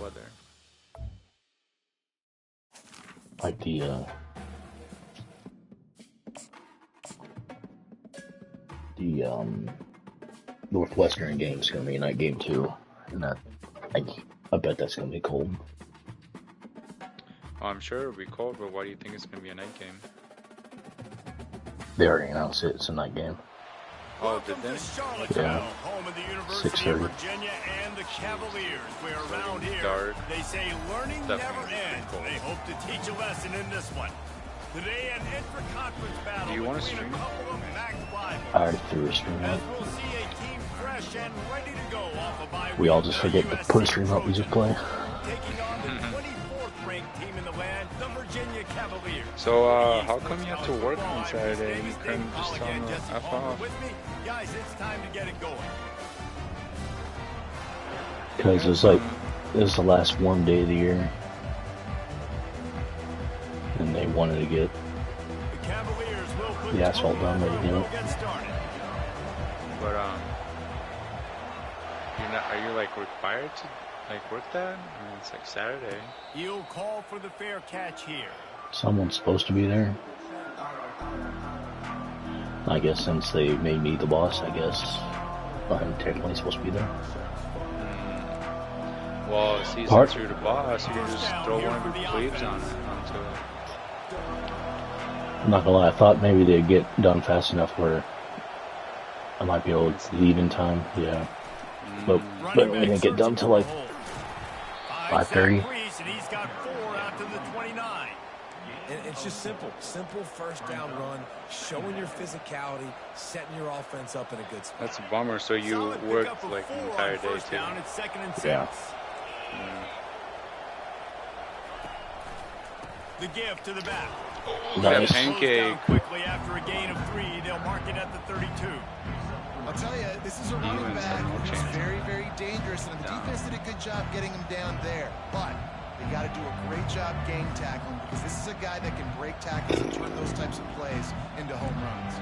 weather? Like the Northwestern game's gonna be a night game too, and I bet that's gonna be cold. Oh, I'm sure it'll be cold, but why do you think it's gonna be a night game? They already announced it. It's a night game. Oh, did they? Yeah. Home of the University 6:30. of Virginia and the Cavaliers. Where around here, dark. they say learning Definitely never ends. cold. They hope to teach a lesson in this one. Today, an intra-conference battle Do you wanna between stream? a couple of MAC rivals. I already threw a stream As up. we'll see a team fresh and ready to go off a bye We all week. just forget to put a stream up. We just play. Taking on the 24th ranked team in the land, the Virginia Cavaliers. So, how come you have to work on Saturday? You couldn't just tell them to F off? With me, guys, it's time to get it going. Because it's like, this is the last warm day of the year. And they wanted to get The Cavaliers will put the asphalt done, ready to go. get started. But are you like required to like work that? I mean, it's like Saturday. He'll call for the fair catch here. Someone's supposed to be there. I guess since they made me the boss, I guess I'm technically supposed to be there. Well, see, Part- since you're the boss, you can just throw one of your plebes onto it. I'm not gonna lie, I thought maybe they'd get done fast enough where I might be able to leave in time. Yeah, but we didn't get done till like 5:30. And he's got 4 out to the 29. And it's just simple first down run, showing your physicality, setting your offense up in a good spot. That's a bummer. So you Solid worked pickup of like the 4 entire on day first too. down. It's 2nd and 6. Yeah. The give to the back. Nice. Pancake. Down quickly after a gain of 3. They'll mark it at the 32. I'll tell you, this is a running Demons have back no who's chance. very, very dangerous, and the defense did a good job getting him down there. But they got to do a great job game tackling, because this is a guy that can break tackles and turn those types of plays into home runs.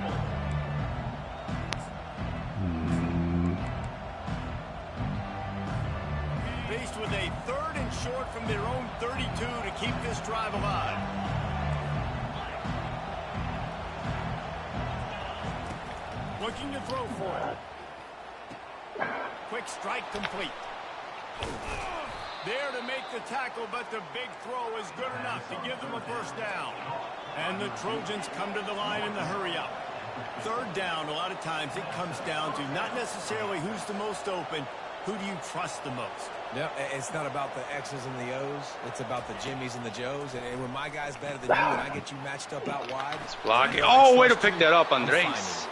Faced with a 3rd and short from their own 32 to keep this drive alive. Looking to throw for it. Quick strike complete. There to make the tackle, but the big throw is good enough to give them a first down. And the Trojans come to the line in the hurry up. 3rd down, a lot of times it comes down to not necessarily who's the most open, who do you trust the most? No, it's not about the X's and the O's. It's about the Jimmies and the Joes. And when my guy's better than you and I get you matched up out wide. It's blocking. Oh, way to pick that up, Andres.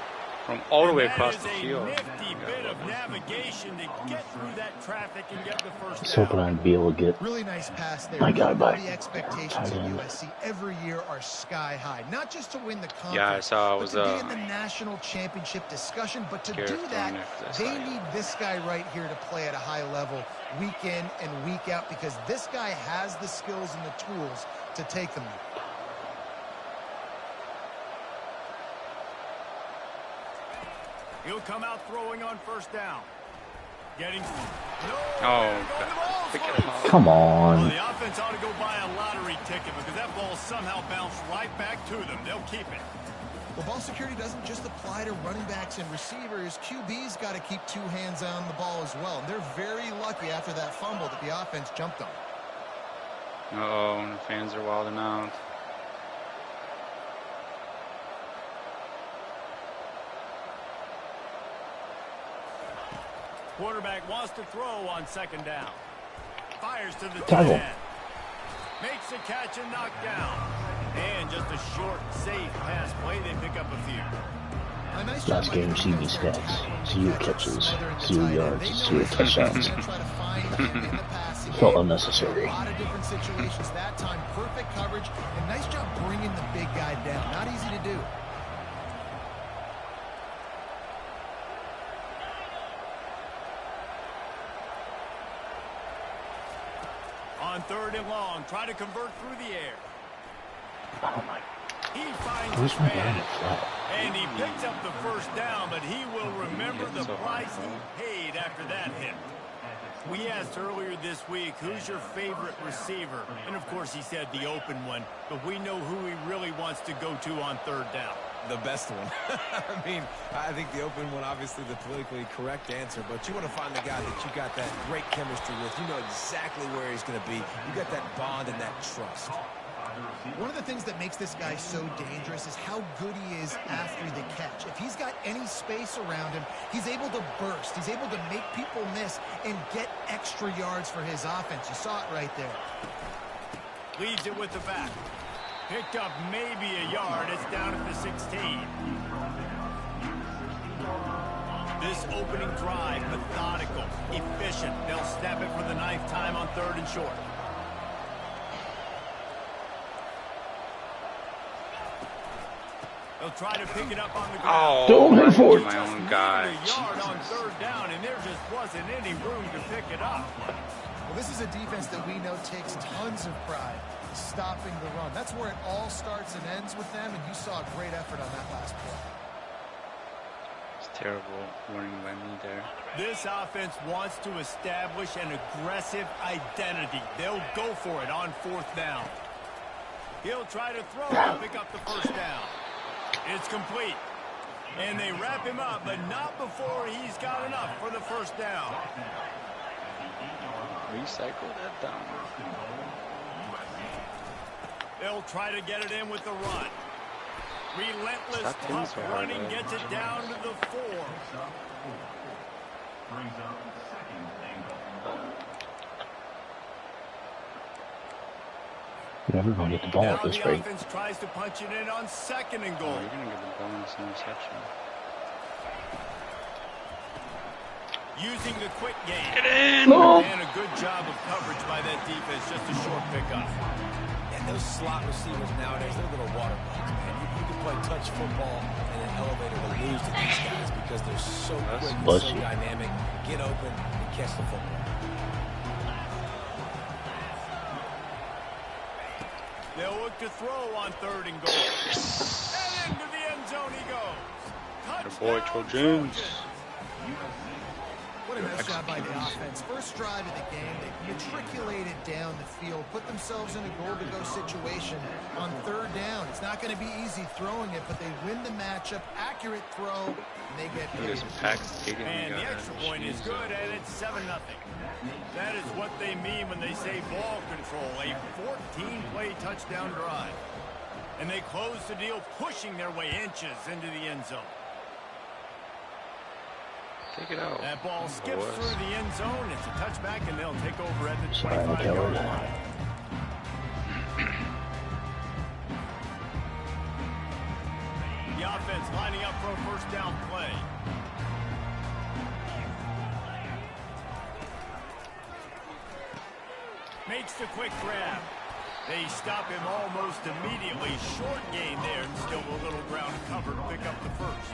From all the way across the field. That is a nifty bit of navigation to get through that traffic and get the first Just hoping down. I'd be able to get Really nice pass there. my guy You know back. the expectations Tight of end. USC every year are sky high. Not just to win the conference, Yeah, I saw it but was to be in the national championship discussion. But to scared do of that, throwing it 'cause I they saw you. need this guy right here to play at a high level week in and week out, because this guy has the skills and the tools to take them there. He'll come out throwing on first down. Getting Oh, pick it up. Come Well, on. the offense ought to go buy a lottery ticket, because that ball somehow bounced right back to them. They'll keep it. Well, ball security doesn't just apply to running backs and receivers. QB's got to keep 2 hands on the ball as well. And they're very lucky after that fumble that the offense jumped on. Uh-oh, the fans are wilding out. Quarterback wants to throw on 2nd down. Fires to the Tackle. 10. Makes a catch and knocked down. And just a short, safe pass play. They pick up a few. A nice job Last by game, the see your defense stats, see your catches, whether in the see your tight end. yards, They know see your exactly touchdowns. what's gonna try to find him in the passing Felt game. unnecessary. A lot of different situations that time. Perfect coverage, and nice job bringing the big guy down. Not easy to do. On 3rd and long, try to convert through the air. Oh my. He finds Where's his my man. guy flat? And he picks up the first down, but he will remember the So price hard, he paid after that hit. We asked earlier this week, who's your favorite receiver? And of course he said the open one, but we know who he really wants to go to on third down. The best one. I mean, I think the open one, obviously the politically correct answer, but you want to find the guy that you got that great chemistry with. You know exactly where he's going to be. You got that bond and that trust. One of the things that makes this guy so dangerous is how good he is after the catch. If he's got any space around him, he's able to burst. He's able to make people miss and get extra yards for his offense. You saw it right there. Leaves it with the back. Picked up maybe a yard. It's down at the 16. This opening drive, methodical, efficient. They'll snap it for the 9th time on 3rd and short. They'll try to pick it up on the ground. Oh, Don't for it. my own guy. A yard on 3rd down, and there just wasn't any room to pick it up. Well, this is a defense that we know takes tons of pride stopping the run. That's where it all starts and ends with them, and you saw a great effort on that last play. It's terrible warning by me there. This offense wants to establish an aggressive identity. They'll go for it on 4th down. He'll try to throw and pick up the 1st down. It's complete. And they wrap him up, but not before he's got enough for the 1st down. Recycle that down. They'll try to get it in with the run. Relentless, tough running gets it down to the 4. You're never going to get the ball Now at this the rate. offense tries to punch it in on 2nd and goal. Oh, you're going to get the bonus interception. Using the quick game. Get in! No. And a good job of coverage by that defense. Just a short pickup. And those slot receivers nowadays, they're little water bugs, man. You can play touch football and an elevator to lose to these guys because they're so quick and so dynamic. Get open and catch the football. They'll look to throw on 3rd and goal. And into the end zone he goes. The boy Trojans. What a nice job by the offense. First drive of the game, they matriculated down the field, put themselves in a goal-to-go situation on 3rd down. It's not going to be easy throwing it, but they win the matchup. Accurate throw, and they get paid. And the extra point is good, and it's 7-0. That is what they mean when they say ball control, a 14-play touchdown drive. And they close the deal, pushing their way inches into the end zone. Take it out. That ball skips through the end zone. It's a touchback, and they'll take over at the Sorry, 25-yard line. The offense lining up for a 1st down play. Makes the quick grab. They stop him almost immediately. Short gain there, and still a little ground covered. Pick up the 1st.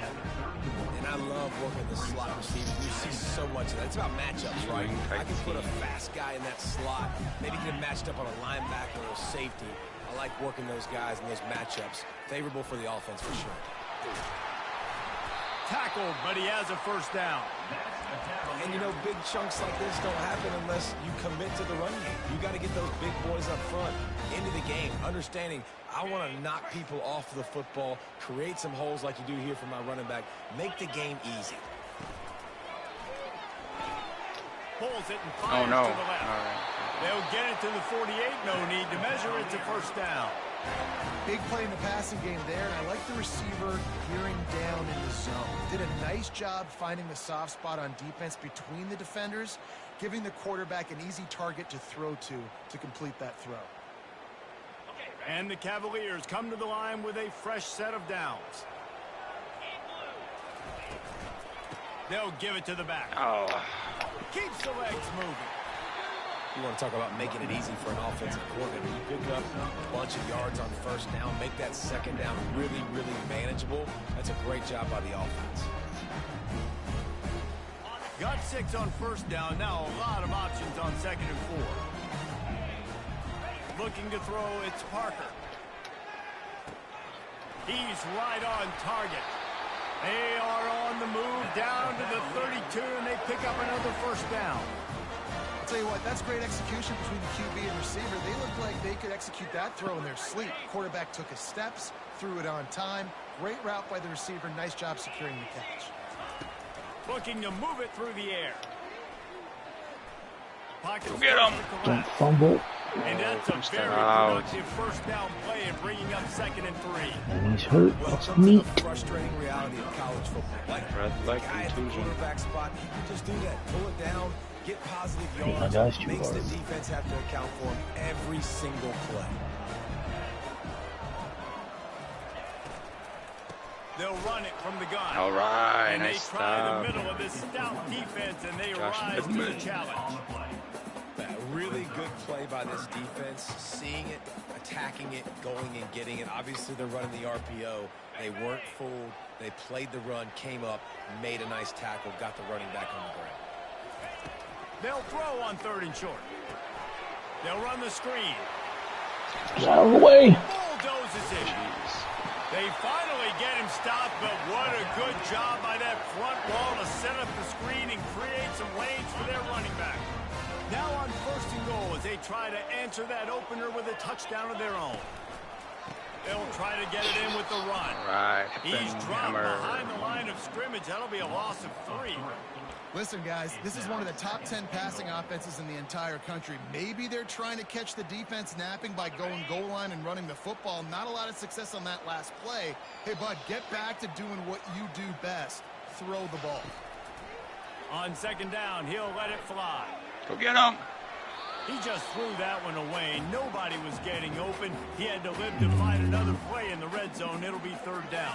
And I love working the slot receivers. You see so much of that. It's about matchups, right? I can put a fast guy in that slot. Maybe get him matched up on a linebacker or a safety. I like working those guys in those matchups. Favorable for the offense for sure. Tackled, but he has a 1st down. And, you know, big chunks like this don't happen unless you commit to the run game. You got to get those big boys up front into the game, understanding I want to knock people off the football, create some holes like you do here for my running back, make the game easy. Pulls it and fires to the left. All right. They'll get it to the 48. No need to measure it to 1st down. Big play in the passing game there, and I like the receiver gearing down in the zone. Did a nice job finding the soft spot on defense between the defenders, giving the quarterback an easy target to throw to complete that throw. And the Cavaliers come to the line with a fresh set of downs. They'll give it to the back. Oh. Keeps the legs moving. You want to talk about making it easy for an offensive coordinator. You pick up a bunch of yards on 1st down, make that 2nd down really, really manageable. That's a great job by the offense. Got 6 on 1st down. Now a lot of options on 2nd and 4. Looking to throw, it's Parker. He's right on target. They are on the move down to the 32, and they pick up another 1st down. tell you what, that's great execution between the QB and receiver. They looked like they could execute that throw in their sleep. Quarterback took his steps, threw it on time. Great route by the receiver. Nice job securing the catch. Looking to move it through the air. Go get him. Don't fumble. And that's a very productive first down play and bringing up 2nd and 3. And he's hurt. That's neat. Frustrating reality of college football. Like guy at the contusion. quarterback spot, you can just do that. Pull it down, get positive Hey, my yards. guy's too Makes the hard. defense have to account for him every single play. They'll run it from the gun. All right, and nice they try stop. the middle of this stout defense, and they Josh rise to the Pittman. challenge. A really good play by this defense, seeing it, attacking it, going and getting it. Obviously, they're running the RPO. They weren't fooled. They played the run, came up, made a nice tackle, got the running back on the ground. They'll throw on 3rd and short. They'll run the screen. Get out of the way. Bulldozes it. They finally get him stopped, but what a good job by that front wall to set up the screen and create some lanes for their running back. Now on 1st and goal as they try to answer that opener with a touchdown of their own. They'll try to get it in with the run. Right. He's dropped behind the line of scrimmage. That'll be a loss of 3. Listen, guys, this is one of the top 10 passing offenses in the entire country. Maybe they're trying to catch the defense napping by going goal line and running the football. Not a lot of success on that last play. Hey, bud, get back to doing what you do best. Throw the ball. On 2nd down, he'll let it fly. Go get him. He just threw that one away. Nobody was getting open. He had to live to find another play in the red zone. It'll be 3rd down.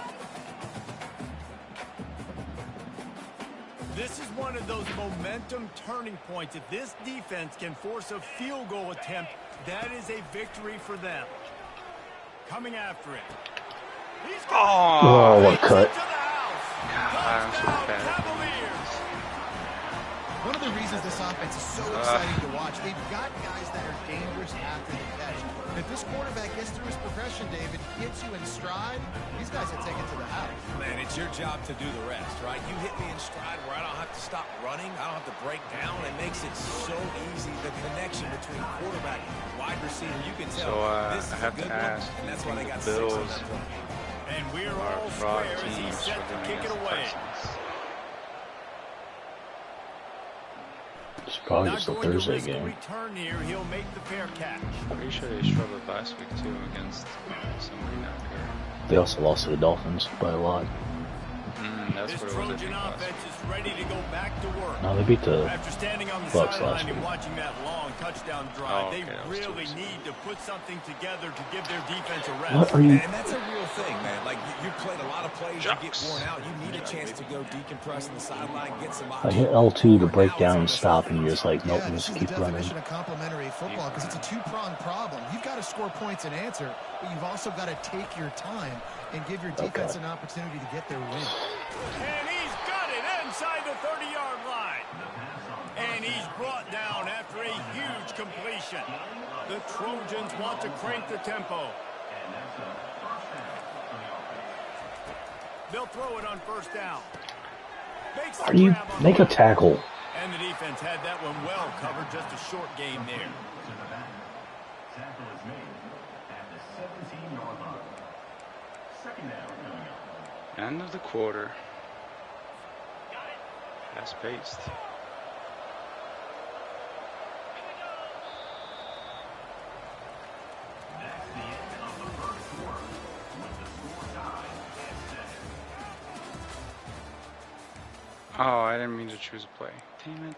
This is one of those momentum turning points. If this defense can force a field goal attempt, that is a victory for them. Coming after it. He's Oh, what a cut. I'm so bad. Cavaliers. One of the reasons this offense is so exciting to watch, they've got guys that are dangerous after the catch. And if this quarterback gets through his progression, David, gets you in stride, these guys will take it to the house. Man, it's your job to do the rest, right? You hit me in stride where I don't have to stop running. I don't have to break down. It makes it so easy. The connection between quarterback and wide receiver, you can tell this is I have a good to ask, one, and that's why they got 6 Bills on that play. And we're Our all fraud square as he's teams set to kick it away. It's probably Not just a going to Thursday risk a game. return here. He'll make the fair catch. Pretty sure they struggled last week too against somebody not here. They also lost to the Dolphins by a lot. That's This what it was. I Trojan think, last offense is ready to go back to work. No, they beat the After standing on the Bucks sideline last and week. watching that long touchdown drive, Oh, okay, they that was really too need to put something together to give their defense a rest. What are you? And that's a real thing, man. Like, you played a lot of plays, you get worn out. You need a chance to go decompress on the sideline, get some I options. hit L2 to break down and stop, and you're just like, nope, Yeah, I'm this just is the keep running. definition of complementary football because it's a two-pronged problem. You've got to score points and answer, but you've also got to take your time and give your defense an opportunity to get their win. And he's got it inside the 30-yard line. And he's brought down after a huge completion. The Trojans want to crank the tempo. They'll throw it on 1st down. Makes the Are you grab on make the a tackle? And the defense had that one well covered. Just a short game there. End of the quarter. Fast paced. Oh, I didn't mean to choose a play. Damn it.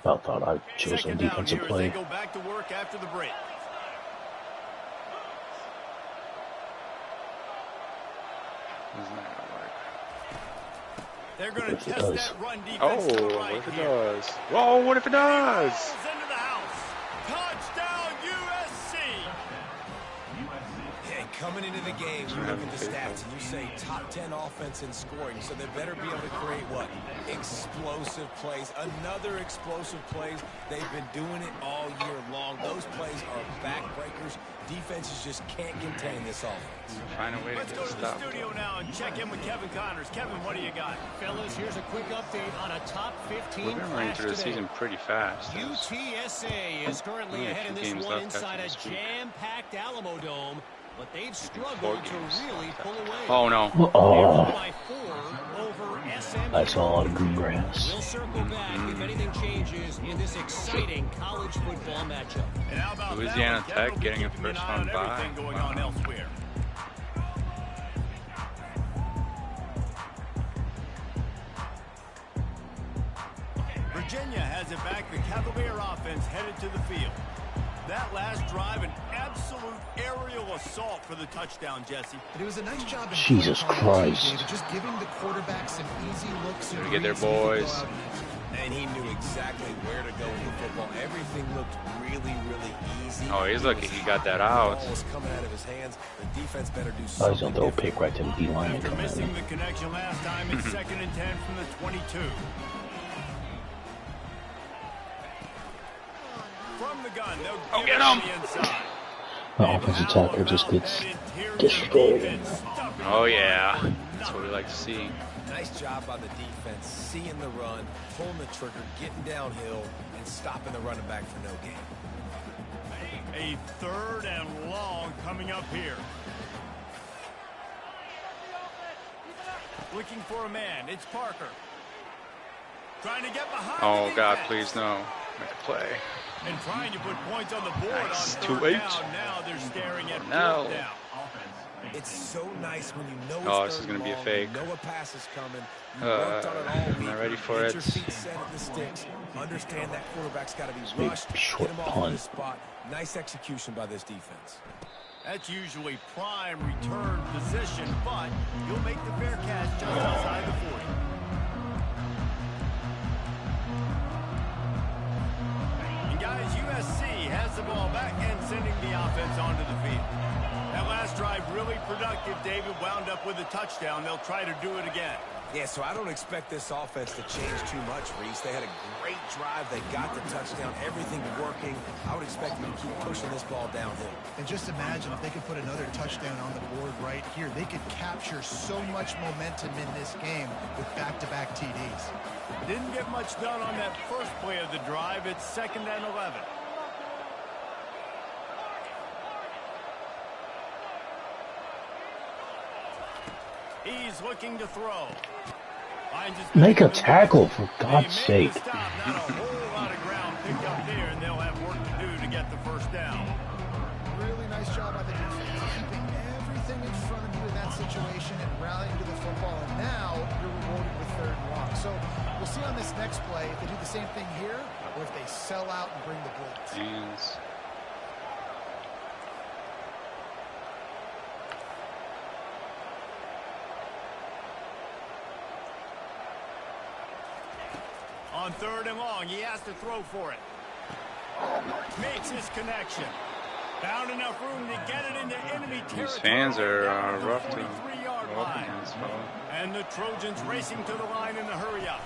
About thought I chose a 2nd down defensive here as play. they go back to work after the break. Isn't that gonna work? They're going to If it test does. that run defense Oh, to the what right if it here. does? Whoa, what if it does? Rolls into the house. Touchdown USC. Hey, coming into the game, you look at the stats and you say top 10 offense in scoring, so they better be able to create what? Explosive plays. Another explosive plays. They've been doing it all year long. Those plays are backbreakers. Defenses just can't contain this offense. Find a way to Let's get go it to the stopped. studio now and check in with Kevin Connors. Kevin, what do you got? Fellas, here's a quick update on a top 15 We've been running clash through the today. season pretty fast. UTSA is currently only a ahead in few this games one left after inside a this week. jam-packed Alamo Dome, but they've 4 struggled to games really left pull away. Oh no. They're Oh, up by 4 over SMU. I saw a lot of green grass. We'll circle back if anything changes in this exciting college football matchup. And how about Louisiana that one? Kevin Tech will be getting a keeping an first eye round on bye. everything going on elsewhere. Virginia has it back. The Cavalier offense headed to the field. That last drive, an absolute aerial assault for the touchdown, Jesse. But it was a nice job. In Jesus Christ. David, just giving the quarterback some easy looks. Gotta get there, boys. And he knew exactly where to go with the football. Everything looked really, really easy. Oh, he's lucky he got that out. The ball was coming out of his hands. The defense better do I was something gonna throw a different. pick right to the D line and After come at missing me. the connection last time, it's 2nd and 10 from the 22. From the gun, they'll get it him. the inside. The offensive tackle just gets destroyed. Oh yeah. That's what we like to see. Nice job by the defense, seeing the run, pulling the trigger, getting downhill, and stopping the running back for no gain. A 3rd and long coming up here. Looking for a man. It's Parker. Trying to get behind Oh the God, defense. please no. Make a play. And trying to put points on the board Nice. on 2-8. 3rd down. Now they're staring at 4th No. down. It's so nice when you know Oh, it's this is 3rd gonna be a and long, fake. you know a pass is coming. You worked on it all I'm week. not ready for Get it. your feet set at the sticks. Understand that quarterback's got to be Big rushed. short Get him off punt. this spot. Nice execution by this defense. That's usually prime return position, but you'll make the fair catch just outside the 40. And guys, USC has the ball back and sending the offense onto the field. That last drive really productive. David wound up with a touchdown. They'll try to do it again. Yeah, so I don't expect this offense to change too much, Reese. They had a great drive. They got the touchdown. Everything working. I would expect them to keep pushing this ball downhill. And just imagine if they could put another touchdown on the board right here. They could capture so much momentum in this game with back-to-back TDs. Didn't get much done on that first play of the drive. It's 2nd and 11. He's looking to throw. Make a tackle, for God's sake. Not a whole lot of ground picked up there, and they'll have work to do to get the 1st down. Really nice job by the defense, keeping everything in front of you in that situation and rallying to the football. And now you're rewarded with 3rd and long. So we'll see on this next play if they do the same thing here or if they sell out and bring the blitz. Hands. On 3rd and long, he has to throw for it. Makes his connection. Found enough room to get it into enemy territory. These fans are down the rough to 43-yard go up line. against, fella. And the Trojans racing to the line in the hurry up.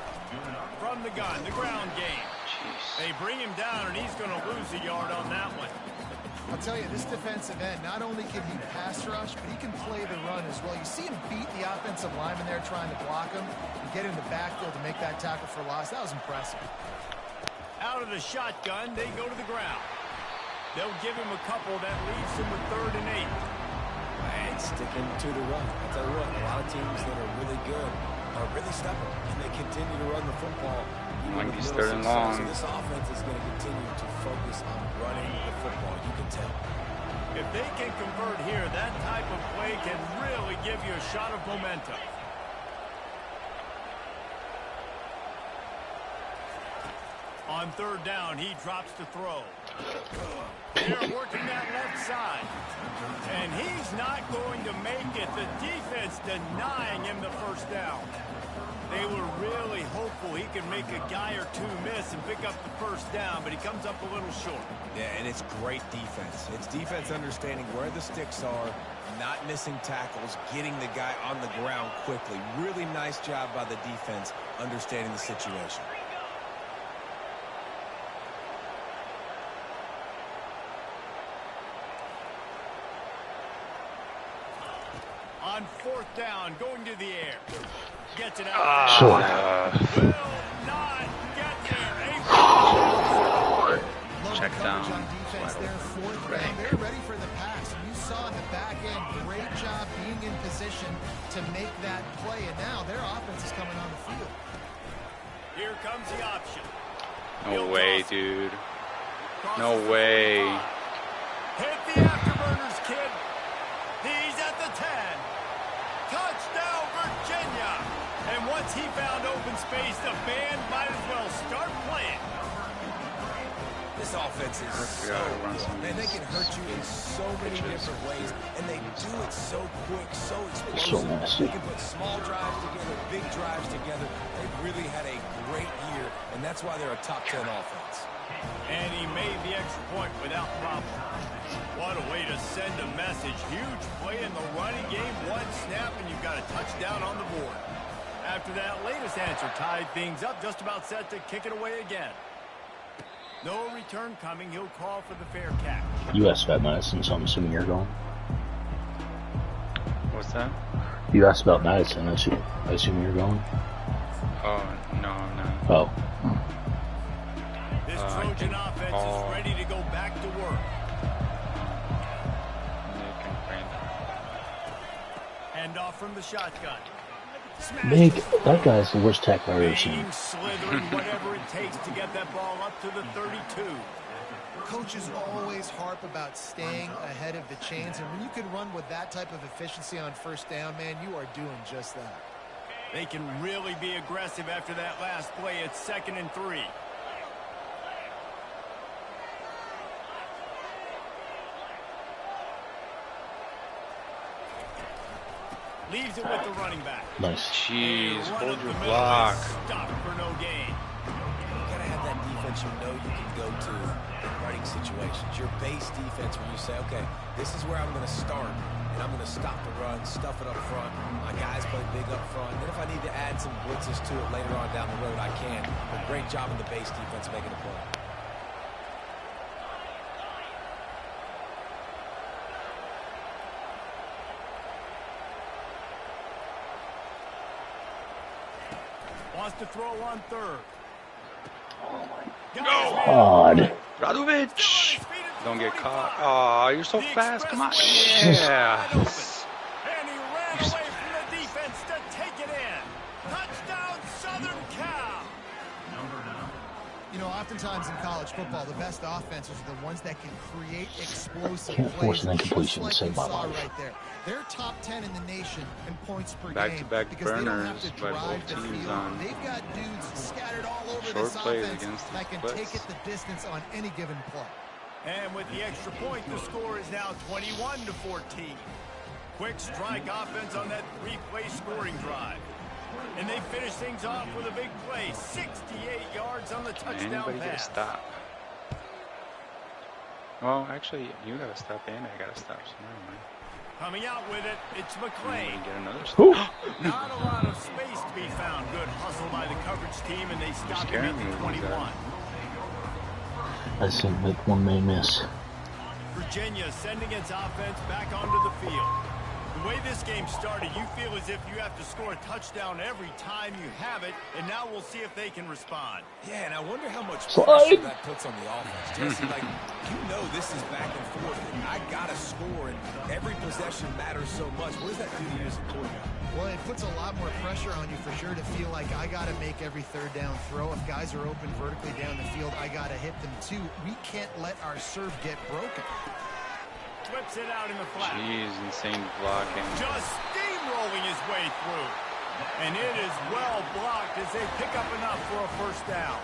From the gun, the ground game. They bring him down, and he's going to lose a yard on that one. I'll tell you, this defensive end, not only can he pass rush, but he can play the run as well. You see him beat the offensive lineman there trying to block him and get in the backfield to make that tackle for loss. That was impressive. Out of the shotgun, they go to the ground. They'll give him a couple. That leaves him with 3rd and 8. And sticking to the run. I'll tell you what, a lot of teams that are really good are really stubborn, and they continue to run the football. Like with these little 3rd and success. long. So this offense is going to continue to focus on running the football. You can tell. If they can convert here, that type of play can really give you a shot of momentum. On 3rd down, he drops to throw. They're working that left side. And he's not going to make it. The defense denying him the 1st down. They were really hopeful he could make a guy or two miss and pick up the 1st down, but he comes up a little short. Yeah, and it's great defense. It's defense understanding where the sticks are, not missing tackles, getting the guy on the ground quickly. Really nice job by the defense understanding the situation. On 4th down, going to the air. Gets it out. Short. Will not get there. Check down. On defense there, 4th down. They're ready for the pass. You saw in the back end, great job being in position to make that play. And now their offense is coming on the field. Here comes the option. No way, dude. No way. Hit the afterburners, kid. He's at the 10. Touchdown, Virginia. And once he found open space, the band might as well start playing. This offense is so good. Man, they can hurt you in so many different ways, and they do it so quick, so explosive. So nasty. They can put small drives together, big drives together. They've really had a great year, and that's why they're a top 10 offense. And he made the extra point without problem. What a way to send a message. Huge play in the running game. One snap, and you've got a touchdown on the board. After that latest answer tied things up, just about set to kick it away again. No return coming. He'll call for the fair catch. You asked about Madison, so I'm assuming you're going. What's that? You asked about Madison, I assume you're going. Oh, no, no. Oh. This Trojan offense is ready to go back to work. Nick and Brandon. Hand off from the shotgun. Nick, that guy's the worst tackler I've ever seen. Bang, slithering, whatever it takes to get that ball up to the 32. Coaches always harp about staying ahead of the chains, and when you can run with that type of efficiency on 1st down, man, you are doing just that. They can really be aggressive after that last play. It's 2nd and 3. Leaves it with the running back. Nice. Jeez, hold your block. Stop for no gain. You gotta have that defense you know you can go to in running situations. Your base defense where you say, okay, this is where I'm gonna start, and I'm gonna stop the run, stuff it up front. My guys play big up front. Then if I need to add some blitzes to it later on down the road, I can. But great job in the base defense making a play. Wants to throw on 3rd. God. Radovic! Don't get caught. Oh, you're so fast. Come on. Yeah. And he ran away from the defense to take it in. Touchdown, Southern Cal. You know, oftentimes in college football, the best offenses are the ones that can create explosive Can't force plays. an incompletion to Just save like my you saw life. right there. They're top 10 in the nation in points per game. Back-to-back because they don't have burners to by drive both the teams field. on They've got dudes scattered all over short this plays offense against that can blitz. take it the distance on any given play. And with the extra point, the score is now 21-14. Quick strike offense on that 3-play scoring drive. And they finish things off with a big play. 68 yards on the touchdown Anybody get a pass. stop? Well, actually, you got to stop and I got to stop. So never mind. Coming out with it, it's McClain. Get another stop. Not a lot of space to be found. Good hustle by the coverage team, and they stop him at the 21. I just didn't make one main miss. Virginia sending its offense back onto the field. The way this game started, you feel as if you have to score a touchdown every time you have it, and now we'll see if they can respond. Yeah, and I wonder how much Slide. pressure that puts on the offense. Jesse, like, you know this is back and forth, and I got to score, and every possession matters so much. What does that do to you as a quarterback? Well, it puts a lot more pressure on you for sure to feel like I got to make every 3rd down throw. If guys are open vertically down the field, I got to hit them too. We can't let our serve get broken. Flips it out in the flat. Jeez, insane blocking. Just steamrolling his way through. And it is well blocked as they pick up enough for a 1st down.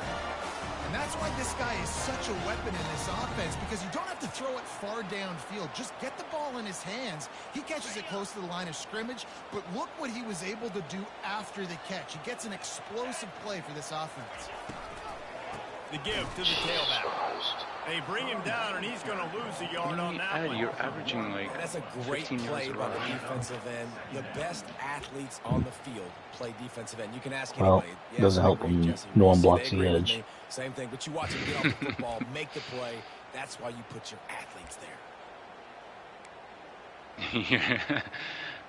And that's why this guy is such a weapon in this offense, because you don't have to throw it far downfield. Just get the ball in his hands. He catches it close to the line of scrimmage, but look what he was able to do after the catch. He gets an explosive play for this offense. The give to the tailback. They bring him down, and he's going to lose a yard on that one. You're averaging like That's a great 15 play yards a by the rush. defensive end. The best athletes on the field play defensive end. You can ask Well, anybody. it doesn't help when no one blocks the edge. Same thing, but you watch him get off the football, make the play. That's why you put your athletes there.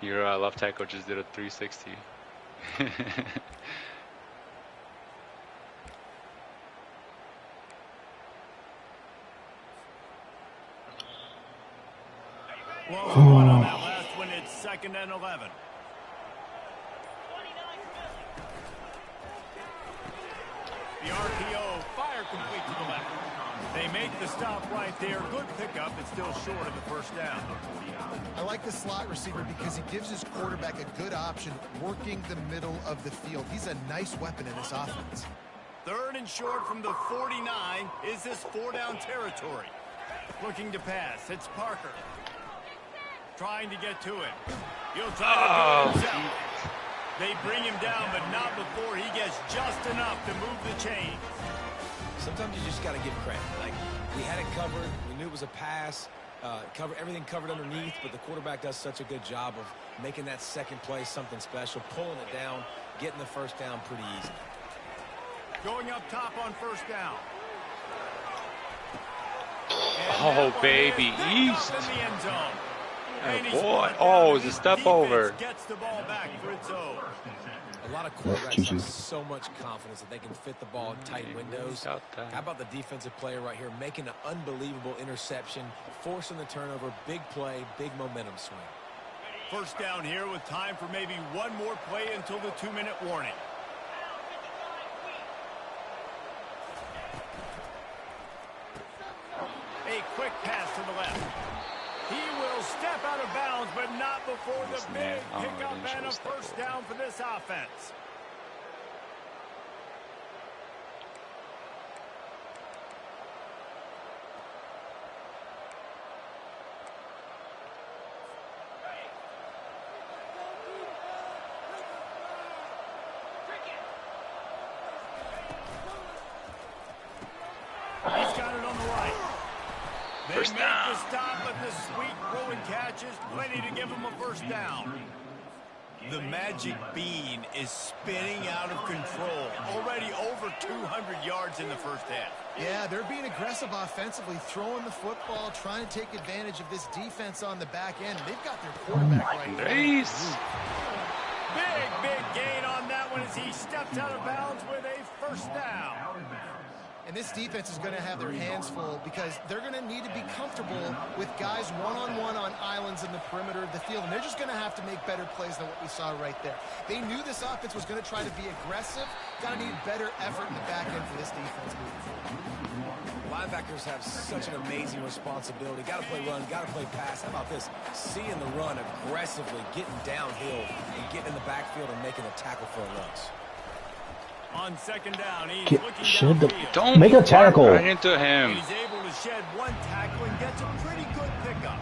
Your left tackle just did a 360. Lost one on that last one. It's 2nd and 11. The RPO, fire complete to the left. They make the stop right there. Good pickup. It's still short of the first down. I like the slot receiver because he gives his quarterback a good option working the middle of the field. He's a nice weapon in this offense. 3rd and short from the 49. Is this 4-down territory? Looking to pass. It's Parker. Trying to get to it. He'll try to do it himself. They bring him down, but not before he gets just enough to move the chain. Sometimes you just got to give credit. Like, we had it covered. We knew it was a pass. Everything covered underneath, but the quarterback does such a good job of making that second play something special, pulling it down, getting the first down pretty easy. Going up top on first down. Oh, baby, East. In the end zone. Oh, boy. Oh, it's a step over. Gets the ball back for its own. A lot of quarterbacks have so much confidence that they can fit the ball in tight windows. How about the defensive player right here making an unbelievable interception, forcing the turnover, big play, big momentum swing. First down here with time for maybe one more play until the 2-minute warning. A quick pass to the left. He will step out of bounds, but not before the big pickup and a first down for this offense. He's got it on the right. They First make down. the stop, but the sweet throw and catch is plenty to give him a first down. The magic bean is spinning out of control. Already over 200 yards in the first half. Yeah, they're being aggressive offensively, throwing the football, trying to take advantage of this defense on the back end. They've got their quarterback right there. Big gain on that one as he steps out of bounds with a first down. And this defense is going to have their hands full because they're going to need to be comfortable with guys one-on-one on islands in the perimeter of the field. And they're just going to have to make better plays than what we saw right there. They knew this offense was going to try to be aggressive. Got to need better effort in the back end for this defense moving forward. Linebackers have such an amazing responsibility. Got to play run, got to play pass. How about this? Seeing the run aggressively, getting downhill, and getting in the backfield and making a tackle for a loss. On second down, he's looking downfield. Don't make a tackle. Right into him. He's able to shed one tackle and gets a pretty good pickup.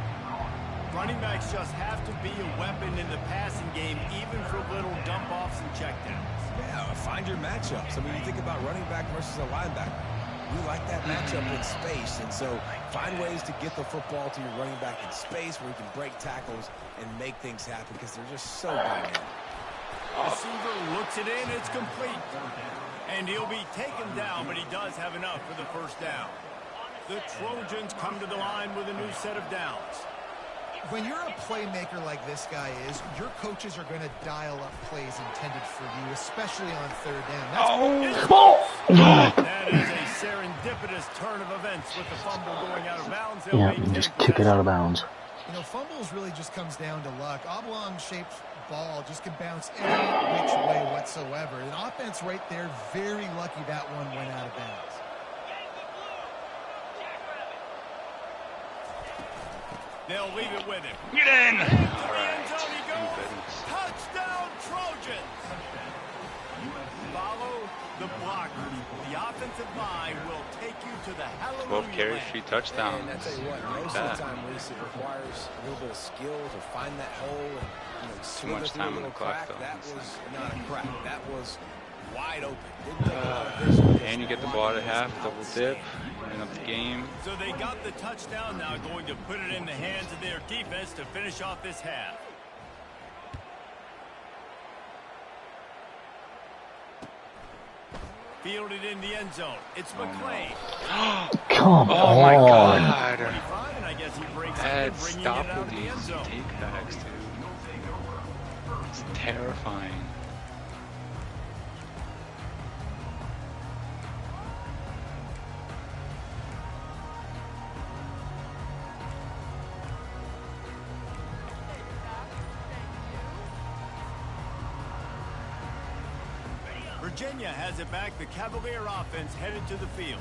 Running backs just have to be a weapon in the passing game, even for little dump-offs and checkdowns. Yeah, find your matchups. I mean, you think about running back versus a linebacker. We like that matchup in space, and so find ways to get the football to your running back in space where you can break tackles and make things happen because they're just so dynamic. Receiver looks it in, it's complete. And he'll be taken down, but he does have enough for the first down. The Trojans come to the line with a new set of downs. When you're a playmaker like this guy is, your coaches are going to dial up plays intended for you, especially on third down. That is a serendipitous turn of events with the fumble going out of bounds. Yeah, just kick it out of bounds. You know, fumbles really just comes down to luck. Oblong-shaped ball just can bounce any which way whatsoever. An offense right there, very lucky that one went out of bounds. They'll leave it with him. Get in. All right. Touchdown Trojans. Follow the blocker. The offensive line will take you to the hallelujah. 12 carries, 3 touchdowns. And I tell you what, most of the time, Reese, it requires a little bit of skill to find that hole and Too much time on the clock, though. That was not a crack. That was wide open. And you get the ball at half, double dip, end up the game. So they got the touchdown now, going to put it in the hands of their defense to finish off this half. Fielded in the end zone. It's McClain. Come on. Oh my God. 25, and I guess he breaks That can't stop with these take-backs, dude. It's terrifying. Virginia has it back. The Cavalier offense headed to the field.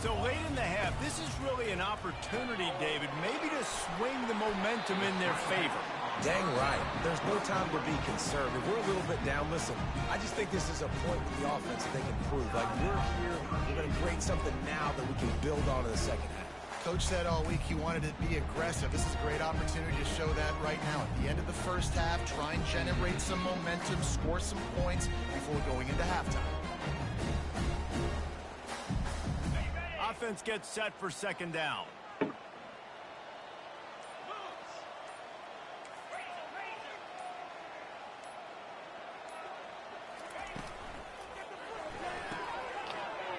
So late in the half, this is really an opportunity, David, maybe to swing the momentum in their favor. Dang right. There's no time to be concerned. If we're a little bit down, listen, I just think this is a point with the offense that they can prove. Like, we're here, we're going to create something now that we can build on in the second half. Coach said all week he wanted to be aggressive. This is a great opportunity to show that right now. At the end of the first half, try and generate some momentum, score some points before going into halftime. Offense gets set for second down.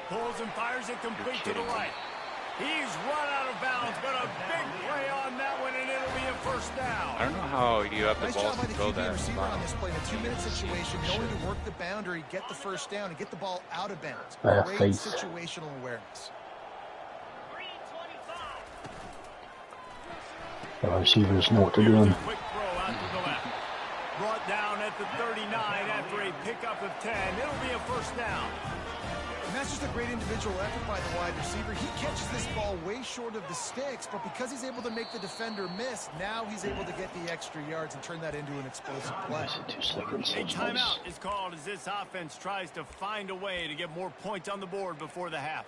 Pulls and fires it complete to the right. He's run out of bounds, but a big play on that one, and it'll be a first down. I don't know how you have the Nice balls job by to the throw QB that. receiver on this play. In a 2-minute situation, knowing to work the boundary, get the first down, and get the ball out of bounds. Great face. situational awareness. The receivers know what they're doing. Quick throw out to the left. Brought down at the 39 after a pickup of 10. It'll be a first down. And that's just a great individual effort by the wide receiver. He catches this ball way short of the sticks, but because he's able to make the defender miss, now he's able to get the extra yards and turn that into an explosive play. 2 seconds. A timeout is called as this offense tries to find a way to get more points on the board before the half.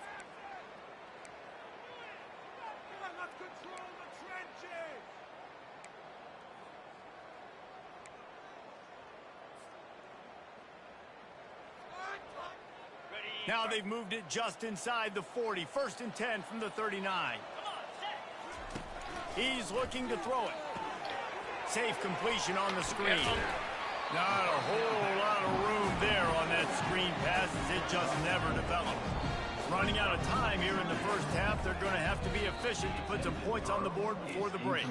Now they've moved it just inside the 40. 1st and 10 from the 39. He's looking to throw it. Safe completion on the screen. Not a whole lot of room there on that screen pass as it just never developed. Running out of time here in the first half. They're going to have to be efficient to put some points on the board before the break.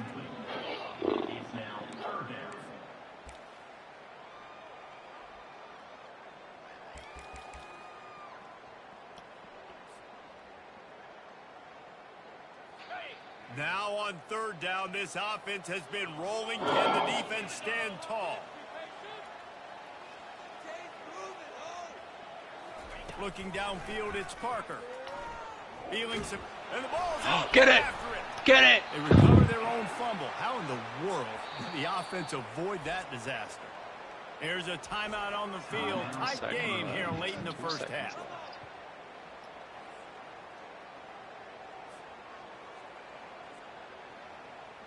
Now on 3rd down, this offense has been rolling. Can the defense stand tall? Looking downfield, it's Parker. Feeling some... And the ball's out. Get it! After it. Get it! They recover their own fumble. How in the world did the offense avoid that disaster? There's a timeout on the field. Tight game here late in the first half.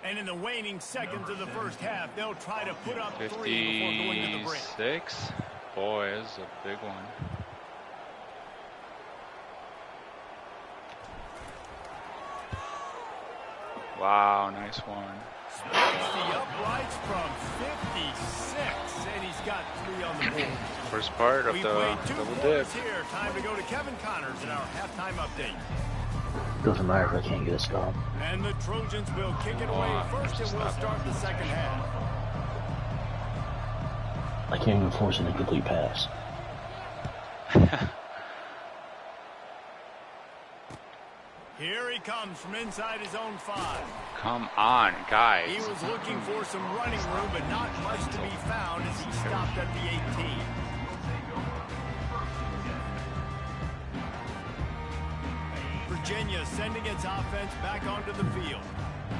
And in the waning seconds of the first half, they'll try to put up 3 before going to the break. 56. Boy, this is a big one. Wow, nice one. Smokes the uprights from 56, and he's got 3 on the board. First part of We've the played 2 double dip. quarters here. Time to go to Kevin Connors in our halftime update. Doesn't matter if I can't get a stop. And the Trojans will kick it away first, and we'll start the second half. I can't even force an incomplete pass. Here he comes from inside his own 5. Come on, guys. He was looking for some running room, but not much to be found as he stopped at the 18. Virginia sending its offense back onto the field.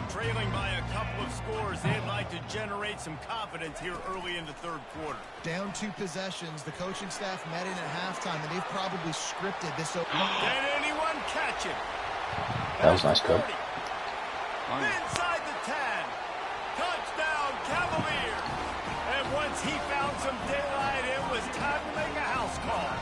Trailing by a couple of scores, they'd like to generate some confidence here early in the 3rd quarter. Down 2 possessions. The coaching staff met in at halftime, and they've probably scripted this. Can anyone catch it? That was nice cut. Inside the 10. Touchdown, Cavaliers. And once he found some daylight, it was time to make a house call.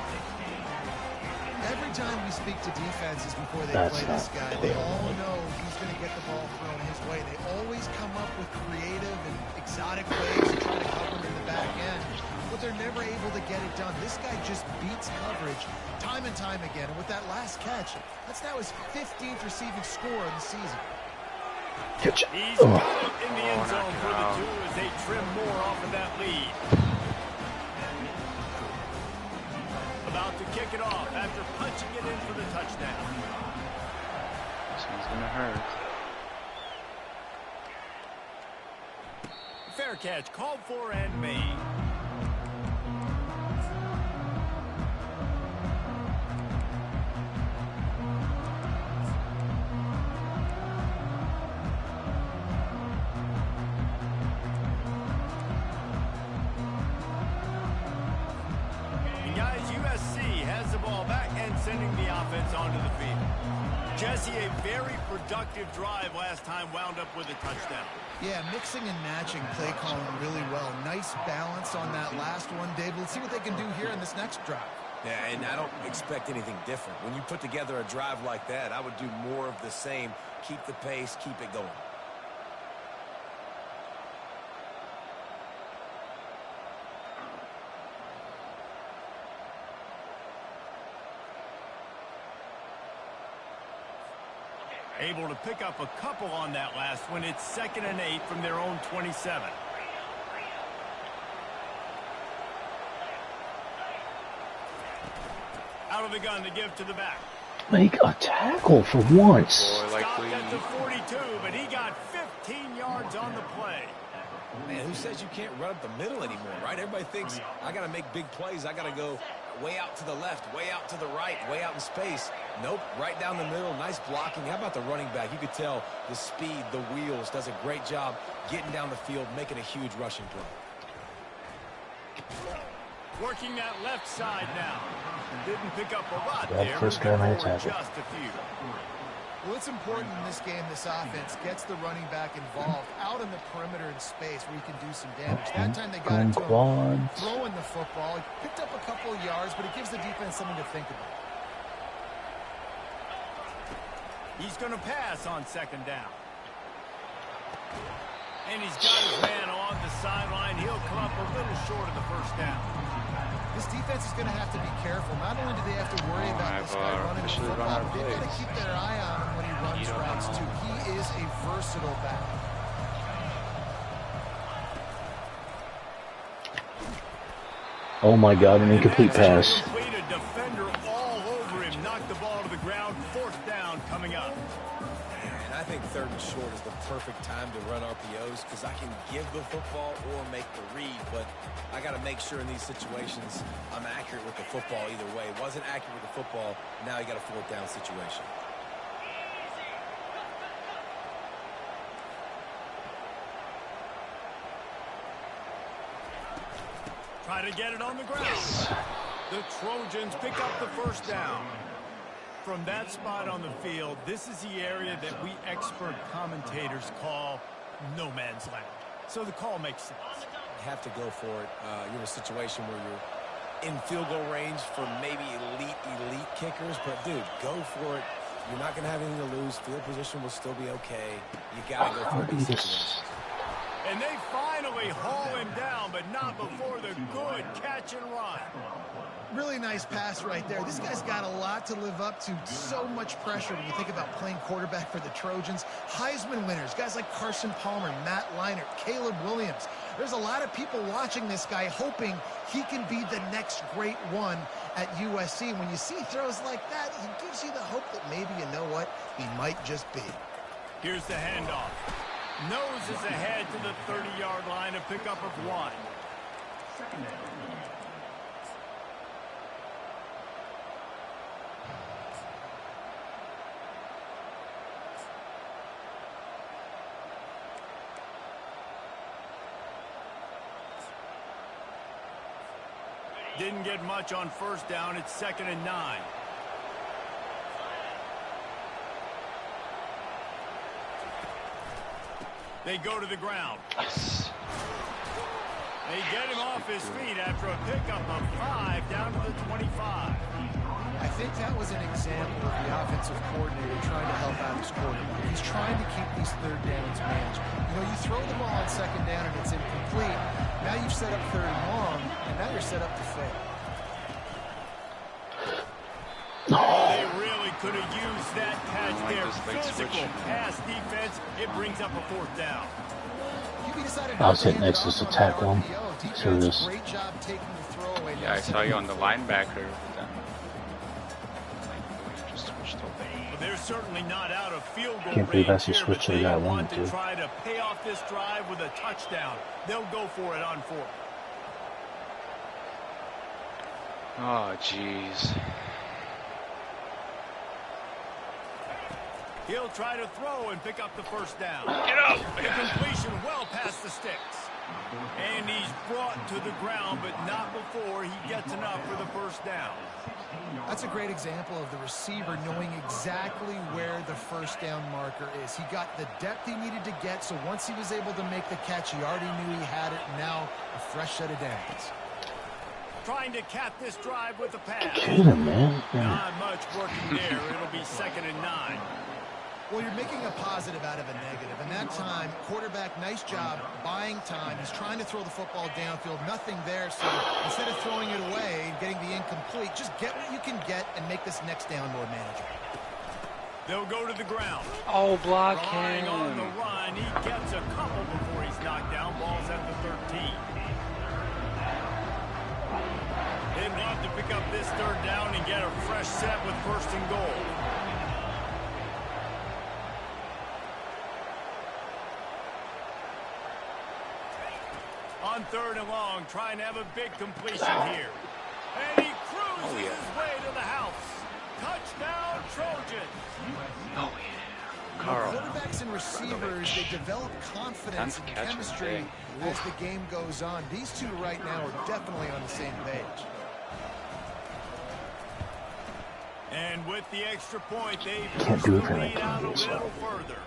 Every time we speak to defenses before they play this guy, they all know he's going to get the ball thrown his way. They always come up with creative and exotic ways to try to cover him in the back end, but they're never able to get it done. This guy just beats coverage time and time again, and with that last catch, that's now his 15th receiving score in the season. Catch. He's Oh. got it in the end zone for the 2 as they trim more off of that lead. About to kick it off after punching it in for the touchdown. This one's gonna hurt. Fair catch called for and made. Sending the offense onto the field. Jesse, a very productive drive last time wound up with a touchdown. Yeah, mixing and matching play calling really well. Nice balance on that last one, Dave. Let's see what they can do here in this next drive. Yeah, and I don't expect anything different. When you put together a drive like that, I would do more of the same. Keep the pace, keep it going. Able to pick up a couple on that last one. It's 2nd and 8 from their own 27. Out of the gun to give to the back. Make a tackle for once. Boy, Stopped at the 42, but he got 15 yards on the play. Man, who says you can't run up the middle anymore, right? Everybody thinks, I got to make big plays. I got to go way out to the left, way out to the right, way out in space. Nope, right down the middle. Nice blocking. How about the running back? You could tell the speed, the wheels, does a great job getting down the field, making a huge rushing play. Working that left side now. Didn't pick up a lot Yeah, there. first guy made a Forward tackle. just a few. Well, it's important in this game, this offense gets the running back involved out in the perimeter in space where he can do some damage. That time they got it to him throwing the football. He picked up a couple of yards, but it gives the defense something to think about. He's going to pass on 2nd down. And he's got his man on the sideline. He'll come up a little short of the 1st down. This defense is going to have to be careful. Not only do they have to worry about this guy running the football, but they've got to keep their eye on him when he runs routes too. He is a versatile back. Oh my God, an incomplete pass. Completed, defender all over him. Knocked the ball to the ground. 4th down coming up. And I think 3rd and short is the perfect time to run RPOs because I can give the football or make the read, but I got to make sure in these situations I'm accurate with the football either way. Wasn't accurate with the football, now you got a 4th down situation. Try to get it on the ground. The Trojans pick up the 1st down. From that spot on the field, this is the area that we expert commentators call no man's land. So the call makes sense. You have to go for it. You're in a situation where you're in field goal range for maybe elite kickers, but dude, go for it. You're not going to have anything to lose. Field position will still be okay. You got to go for it in these situations. And they finally haul him down, but not before the good catch and run. Really nice pass right there. This guy's got a lot to live up to. So much pressure when you think about playing quarterback for the Trojans. Heisman winners, guys like Carson Palmer, Matt Leinart, Caleb Williams. There's a lot of people watching this guy hoping he can be the next great one at USC. When you see throws like that, it gives you the hope that maybe, you know what, he might just be. Here's the handoff. Nose is ahead to the 30-yard line, a pickup of 1. Didn't get much on 1st down. It's 2nd and 9. They go to the ground. They get him off his feet after a pickup of 5 down to the 25. I think that was an example of the offensive coordinator trying to help out his quarterback. He's trying to keep these 3rd downs manageable. You know, you throw the ball on 2nd down and it's incomplete. Now you've set up 3rd and long, and now you're set up to fail. They really could have used that catch there. Physical pass defense. It brings up a 4th down. I was hitting X's to tackle him. So this. Yeah, I saw you on the linebacker. But then just switched over. Well, they're certainly not out of field goal Can't believe that's range the here, switch but they they got want wanted to to. try to pay off this drive with a touchdown. They'll go for it on 4th. Oh, jeez. He'll try to throw and pick up the 1st down. Get up! The completion well past the sticks. And he's brought to the ground, but not before he gets enough for the 1st down. That's a great example of the receiver knowing exactly where the 1st down marker is. He got the depth he needed to get, so once he was able to make the catch, he already knew he had it. Now, a fresh set of downs. Trying to cap this drive with a pass. Get him, man. Not much working there. It'll be 2nd and 9. Well, you're making a positive out of a negative. And that time, quarterback, nice job, buying time. He's trying to throw the football downfield. Nothing there, so instead of throwing it away and getting the incomplete, just get what you can get and make this next down more manageable. They'll go to the ground. Oh, block Relying him. on the run. He gets a couple before he's knocked down. Ball's at the 13. They'd love to pick up this 3rd down and get a fresh set with 1st and goal. On 3rd and long, trying to have a big completion here. And he cruises his way to the house. Touchdown, Trojans. Oh, yeah. Carl. Quarterbacks and receivers, they develop confidence and chemistry as the game goes on. These two right now are definitely on the same page. And with the extra point, they Can't push do the it for lead that out a game, little further.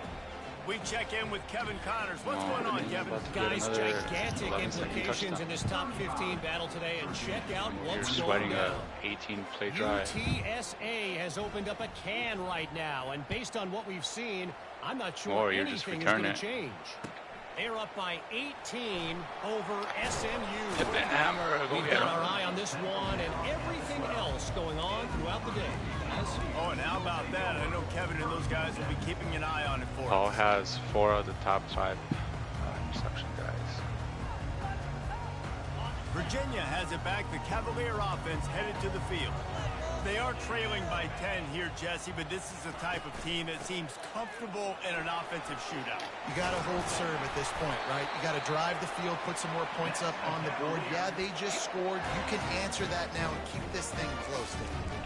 We check in with Kevin Connors. What's going on, Kevin? Guys, gigantic implications in this top 15 battle today, and check out what's going You're down. sweating a 18-play drive. UTSA has opened up a can right now, and based on what we've seen, I'm not sure Or you're just anything is going returning to change. They're up by 18 over SMU. Hit the hammer. Go We've get got our him. eye on this one and everything else going on throughout the day, guys. Oh, and how about that? I know Kevin and those guys will be keeping an eye on it for Paul us. has 4 of the top 5 interception guys. Virginia has it back. The Cavalier offense headed to the field. They are trailing by 10 here, Jesse, but this is the type of team that seems comfortable in an offensive shootout. You got to hold serve at this point, right? You got to drive the field, put some more points up on the board. Yeah, they just scored. You can answer that now and keep this thing close.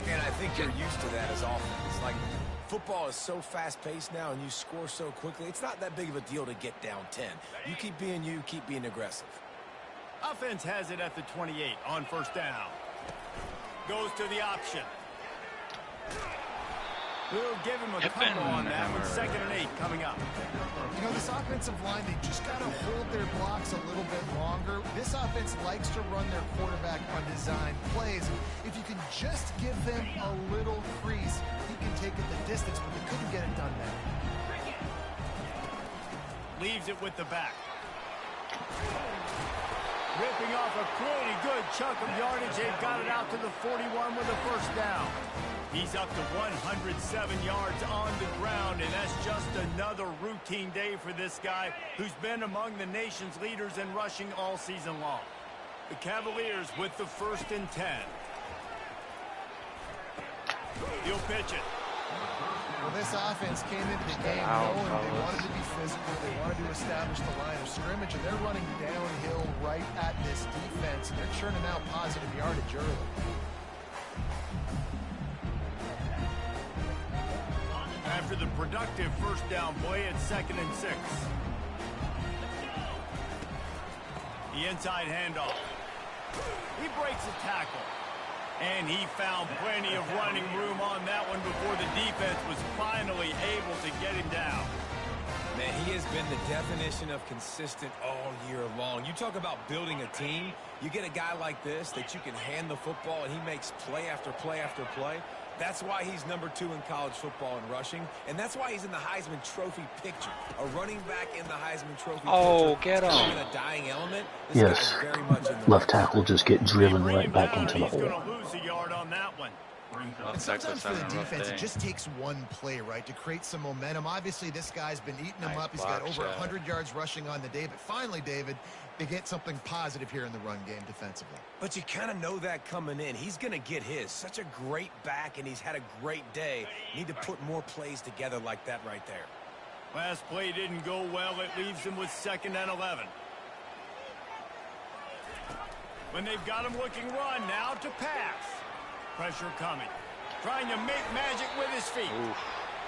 And I think you're used to that as offense. Like, football is so fast-paced now, and you score so quickly. It's not that big of a deal to get down 10. You keep being aggressive. Offense has it at the 28 on 1st down. Goes to the option. We'll give him a couple on that with 2nd and 8 coming up. You know, this offensive line, they just got to hold their blocks a little bit longer. This offense likes to run their quarterback on design plays. If you can just give him a little crease, he can take it the distance, but they couldn't get it done now. Leaves it with the back. Ripping off a pretty good chunk of yardage. They've got it out to the 41 with a 1st down. He's up to 107 yards on the ground, and that's just another routine day for this guy who's been among the nation's leaders in rushing all season long. The Cavaliers with the 1st and 10. He'll pitch it. Well, this offense came into the game knowing they wanted to be physical. They wanted to establish the line of scrimmage, and they're running downhill right at this defense. And they're churning out positive yardage early. After the productive 1st down play, it's 2nd and 6. The inside handoff. He breaks a tackle. And he found plenty of running room on that one before the defense was finally able to get him down. Man, he has been the definition of consistent all year long. You talk about building a team. You get a guy like this that you can hand the football and he makes play after play after play. That's why he's number 2 in college football in rushing, and that's why he's in the Heisman Trophy picture. A running back in the Heisman Trophy picture. Oh, get him. In a dying element. Yes. This guy's very much in the Left tackle just get driven right back into the He's going hole. to lose a yard on that one. And sometimes for the defense, it just takes one play, right, to create some momentum. Obviously, this guy's been eating him up. He's got over 100 yards rushing on the day. But finally, David, they get something positive here in the run game defensively. But you kind of know that coming in. He's going to get his. Such a great back, and he's had a great day. Need to put more plays together like that right there. Last play didn't go well. It leaves him with 2nd and 11. When they've got him looking run, now to pass. Pressure coming. Trying to make magic with his feet. Oof.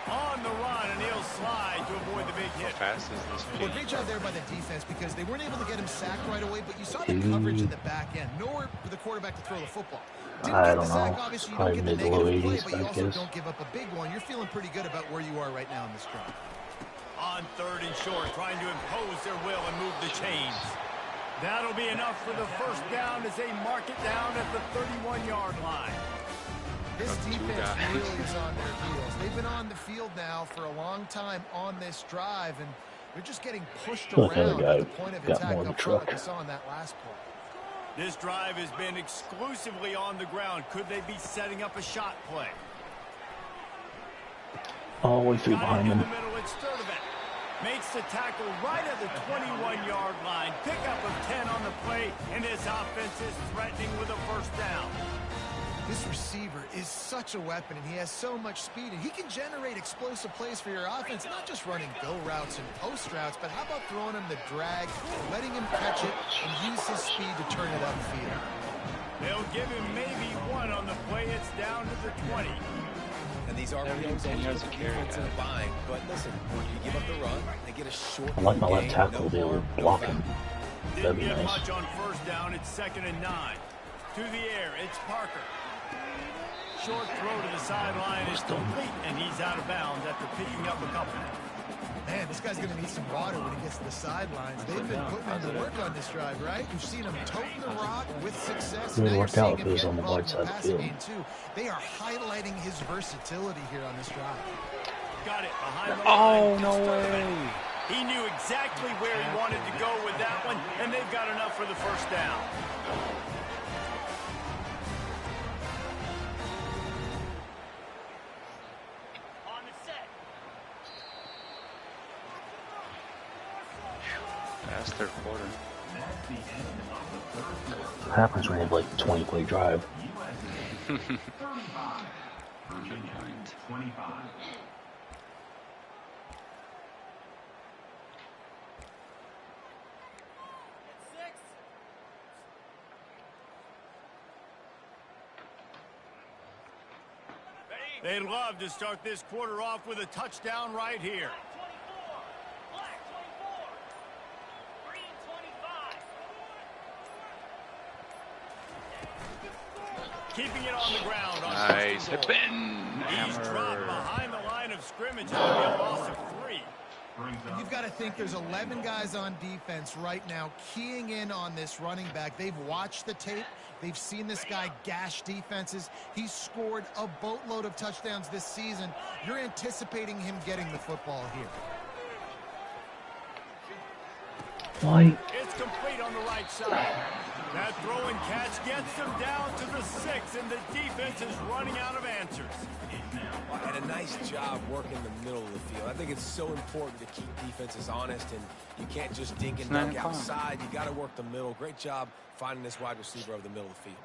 On the run, and he'll slide to avoid the big hit. How fast is this Well, great job there by the defense because they weren't able to get him sacked right away, but you saw the coverage in the back end. Nowhere for the quarterback to throw the football. I don't know. Probably mid to low 80s, but you I also guess. don't give up a big one. You're feeling pretty good about where you are right now in this drive. On 3rd and short, trying to impose their will and move the chains. That'll be enough for the 1st down as they mark it down at the 31-yard line. This defense really is on their heels. They've been on the field now for a long time on this drive, and they're just getting pushed around at the point of attack up front like we saw in that last play. This drive has been exclusively on the ground. Could they be setting up a shot play? Oh, we threw behind him. Makes the tackle right at the 21-yard line. Pickup of 10 on the play, and this offense is threatening with a 1st down. This receiver is such a weapon, and he has so much speed, and he can generate explosive plays for your offense, not just running go routes and post routes, but how about throwing him the drag, letting him catch it, and use his speed to turn it upfield. They'll give him maybe 1 on the play. It's down to the 20. And these RPOs only have a defense in a bind. But listen, when you give up the run, they get a short. I like my left tackle. They were blocking. That'd be Didn't get nice. much on 1st down. It's 2nd and 9. To the air, it's Parker. Short throw to the sideline is complete, and he's out of bounds after picking up a couple. Man, this guy's going to need some water when he gets to the sidelines. They've been putting in the work on this drive, right? You've seen him toting the rock with success. It Now you're worked out. seeing It was him on the get right involved side in the of the passing field. game, too. They are highlighting his versatility here on this drive. Got it behind the Oh, line. no way. He knew exactly where he wanted to go with that one, and they've got enough for the 1st down. That's 3rd quarter. What happens when you have like a 20-play drive? They'd love to start this quarter off with a touchdown right here. Keeping it on the ground. Nice. Hip in. He's dropped Hammer. behind the line of scrimmage. That'll be a loss of 3. And you've got to think there's 11 guys on defense right now keying in on this running back. They've watched the tape. They've seen this guy gash defenses. He's scored a boatload of touchdowns this season. You're anticipating him getting the football here. Why? It's complete on the right side. That throw and catch gets them down to the 6, and the defense is running out of answers. And a nice job working the middle of the field. I think it's so important to keep defenses honest, and you can't just dink and dunk outside. You got to work the middle. Great job finding this wide receiver over the middle of the field.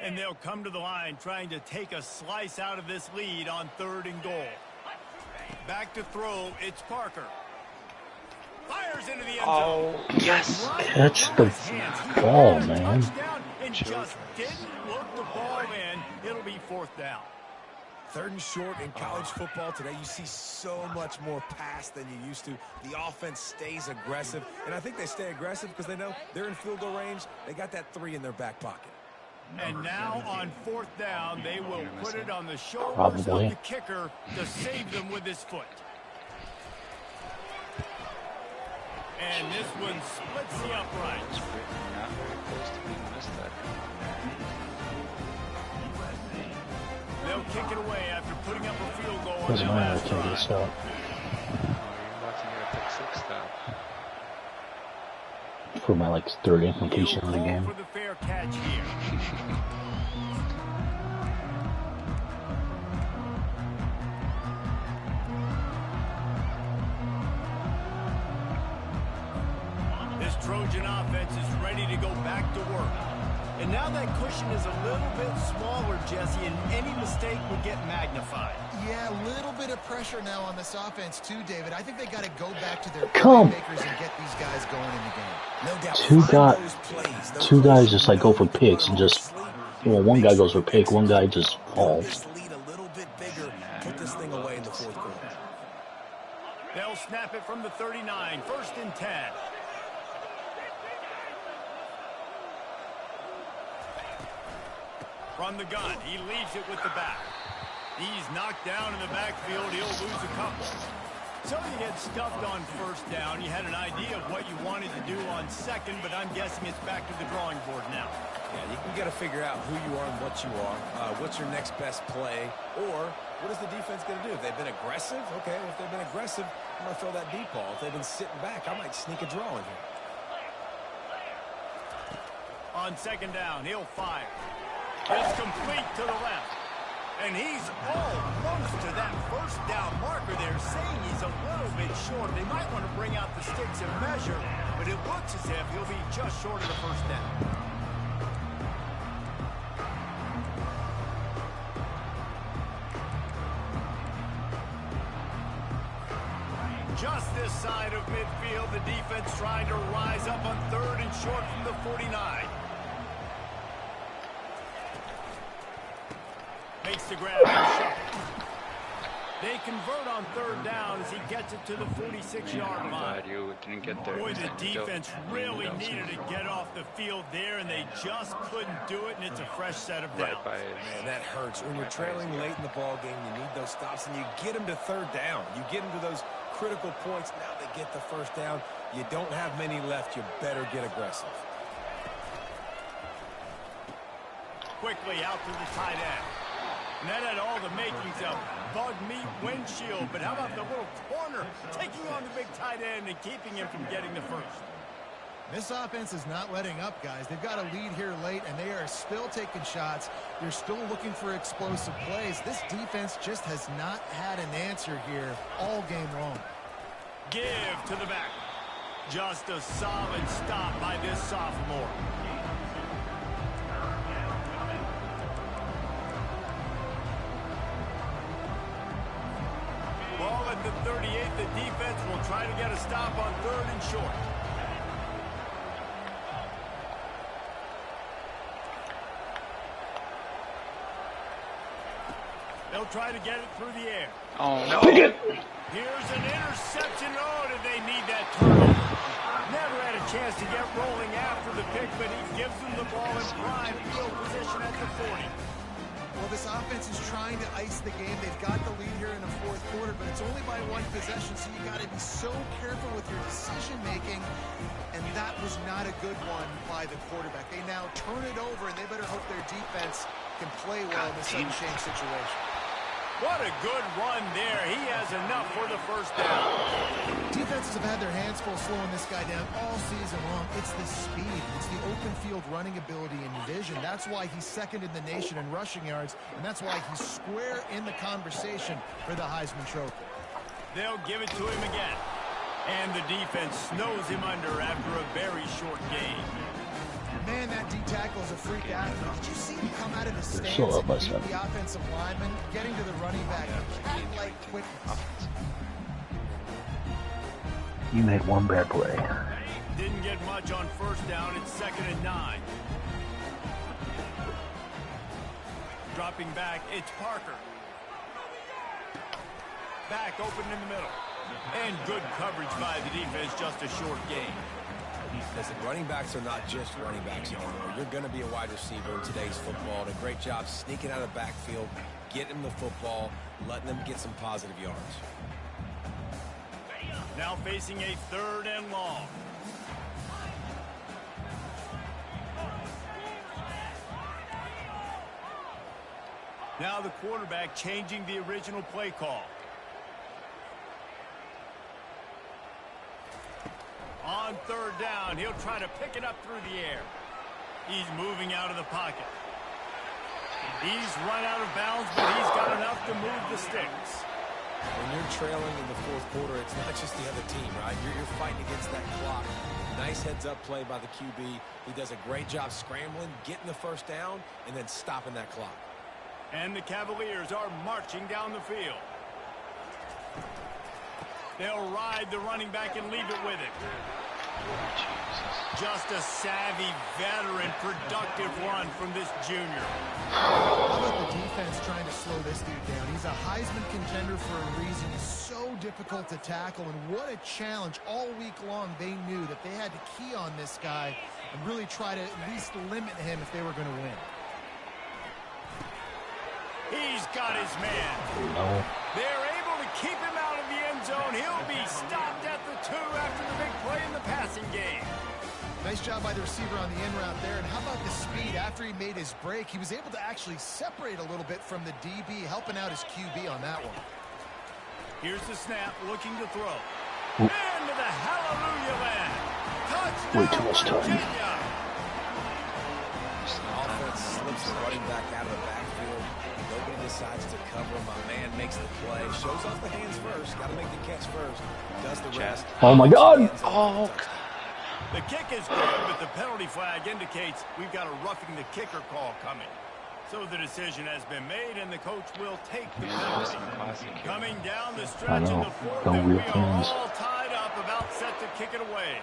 And they'll come to the line trying to take a slice out of this lead on 3rd and goal. Back to throw, it's Parker. Fires into the end zone. Oh, yes. Catch the ball, man. And just didn't look the ball in. It'll be 4th down. 3rd and short in college football today. You see so much more pass than you used to. The offense stays aggressive, and I think they stay aggressive because they know they're in field goal range. They got that 3 in their back pocket. And now on 4th down, they will put it on the shoulders Probably. of the kicker to save them with his foot. And this one splits the uprights. Not very close to being missed that. They'll kick it away after putting up a field goal on Doesn't their matter. I last can't get drive. stopped. You're about to get a pick 6 stop. For my like 3rd incompletion of the He'll game. call for the fair catch here. Trojan offense is ready to go back to work. And now that cushion is a little bit smaller, Jesse, and any mistake would get magnified. Yeah, a little bit of pressure now on this offense too, David. I think they got to go back to their Come. playmakers and get these guys going in the game. No doubt. Two guys just like go for picks and just, well, one guy goes for pick, one guy just falls. This lead a little bit bigger. Put this thing away in the fourth quarter. They'll snap it from the 39, 1st and 10. From the gun, he leaves it with the back. He's knocked down in the backfield. He'll lose a couple. So you get stuffed on 1st down. You had an idea of what you wanted to do on 2nd, but I'm guessing it's back to the drawing board now. Yeah, you got to figure out who you are and what you are. What's your next best play? Or what is the defense going to do? If they've been aggressive, okay. Well, if they've been aggressive, I'm going to throw that deep ball. If they've been sitting back, I might sneak a draw in here. On 2nd down, he'll fire. It's complete to the left. And he's almost to that 1st down marker there, saying he's a little bit short. They might want to bring out the sticks and measure, but it looks as if he'll be just short of the 1st down. Just this side of midfield, the defense trying to rise up on 3rd and short from the 49. Makes the grab and shuffle. They convert on 3rd down as he gets it to the 46-yard line. Glad you didn't get there. Boy, the defense really needed to get off the field there, and they just couldn't do it, and it's a fresh set of downs. Man, that hurts. When you're trailing late in the ball game, you need those stops, and you get them to 3rd down. You get them to those critical points. Now they get the 1st down. You don't have many left. You better get aggressive. Quickly out to the tight end. And that had all the makings of bug meat windshield. But how about the little corner taking on the big tight end and keeping him from getting the 1st? This offense is not letting up, guys. They've got a lead here late, and they are still taking shots. They're still looking for explosive plays. This defense just has not had an answer here all game long. Give to the back. Just a solid stop by this sophomore. Ball at the 38. The defense will try to get a stop on 3rd and short. They'll try to get it through the air. Oh, no. Here's an interception. Oh, did they need that turnover? Never had a chance to get rolling after the pick, but he gives them the ball in prime field position at the 40. Well, this offense is trying to ice the game. They've got the lead here in the 4th quarter, but it's only by 1 possession, so you got to be so careful with your decision-making, and that was not a good one by the quarterback. They now turn it over, and they better hope their defense can play well in this sudden change situation. What a good run there. He has enough for the 1st down. Defenses have had their hands full slowing this guy down all season long. It's the speed. It's the open field running ability and vision. That's why he's 2nd in the nation in rushing yards, and that's why he's square in the conversation for the Heisman Trophy. They'll give it to him again. And the defense snows him under after a very short game. Man, that D-tackle is a freak athlete. Did you see him come out of the stands so up, and beat the offensive lineman, getting to the running back? Cat-like quickness. You made one bad play. Didn't get much on 1st down. It's 2nd and 9. Dropping back, it's Parker. Back open in the middle. And good coverage by the defense, just a short game. Listen, running backs are not just running backs anymore. You're going to be a wide receiver in today's football. And a great job sneaking out of the backfield, getting them the football, letting them get some positive yards. Now facing a 3rd and long. Now the quarterback changing the original play call. On 3rd down, he'll try to pick it up through the air. He's moving out of the pocket. He's run out of bounds, but he's got enough to move the sticks. When you're trailing in the fourth quarter, it's not just the other team, right? You're fighting against that clock. Nice heads-up play by the QB. He does a great job scrambling, getting the first down, and then stopping that clock. And the Cavaliers are marching down the field. They'll ride the running back and leave it with it. Just a savvy, veteran, productive run from this junior. How about the defense trying to slow this dude down? He's a Heisman contender for a reason. He's so difficult to tackle, and what a challenge all week long. They knew that they had to key on this guy and really try to at least limit him if they were going to win. He's got his man. No. They're able to keep him out of the end zone. He'll be stopped at the 2 after the big play in the passing game. Nice job by the receiver on the in route there. And how about the speed? After he made his break, he was able to actually separate a little bit from the DB, helping out his QB on that one. Here's the snap, looking to throw. Ooh. Into the hallelujah land. Way too Touchdown, much time. Virginia. Offense slips the running back out of the backfield. Nobody decides to cover him. My man makes the play. Shows off the hands first. Got to make the catch first. Does the rest. Oh, my God. Oh, the kick is good, but the penalty flag indicates we've got a roughing the kicker call coming. So the decision has been made, and the coach will take the penalty. Coming down the stretch in the fourth, and we are all tied up, about set to kick it away.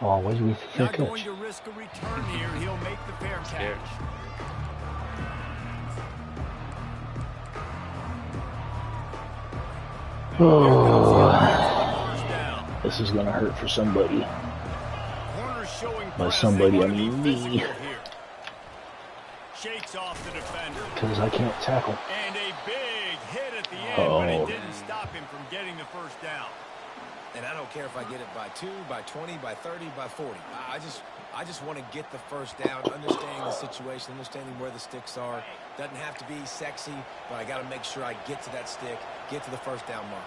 Always with the Not catch. going to risk a return here. He'll make the fair catch. This is gonna hurt for somebody. By By somebody, I mean me. Shakes off the defender. Because I can't tackle. And a big hit at the end, Uh-oh. but it didn't stop him from getting the first down. And I don't care if I get it by 2, by 20, by 30, by 40. I just want to get the first down, understanding the situation, understanding where the sticks are. Doesn't have to be sexy, but I got to make sure I get to that stick, get to the first down mark.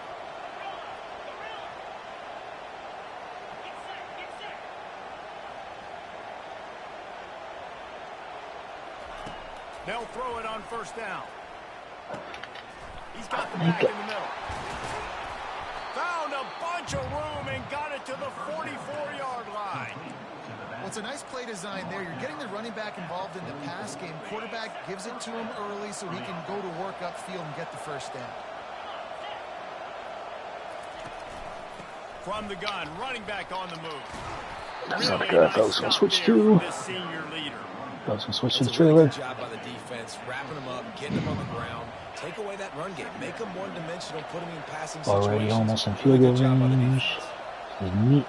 They'll throw it on first down. He's got the back in the middle. Found a bunch of room and got it to the 44-yard line. Well, it's a nice play design there. You're getting the running back involved in the pass game. Quarterback gives it to him early so he can go to work upfield and get the first down. From the gun, running back on the move. That's not good. I thought I was gonna switch to. This senior leader. I was gonna switch to the That's a really trailer. good job by the defense, wrapping them up, getting them on the ground. Take away that run game. Make them one-dimensional, put them in passing situations. Already almost in Really field good job by the range. defense. This is neat.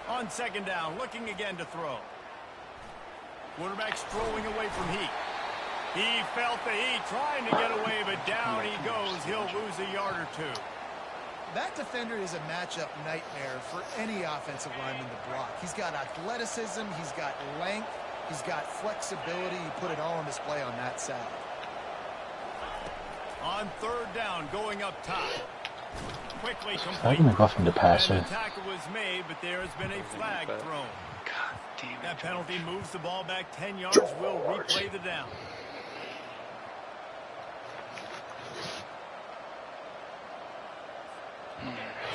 On second down, looking again to throw. Quarterback strolling away from heat. He felt the heat, trying to get away, but down he goes. He'll lose a yard or two. That defender is a matchup nightmare for any offensive lineman to block. He's got athleticism, he's got length, he's got flexibility. He put it all on display on that side. On third down, going up top. Quickly I complete. can roughing the passer. And the tackle was made, but there has been a flag thrown. God damn it. That penalty moves the ball back 10 yards. We'll replay the down.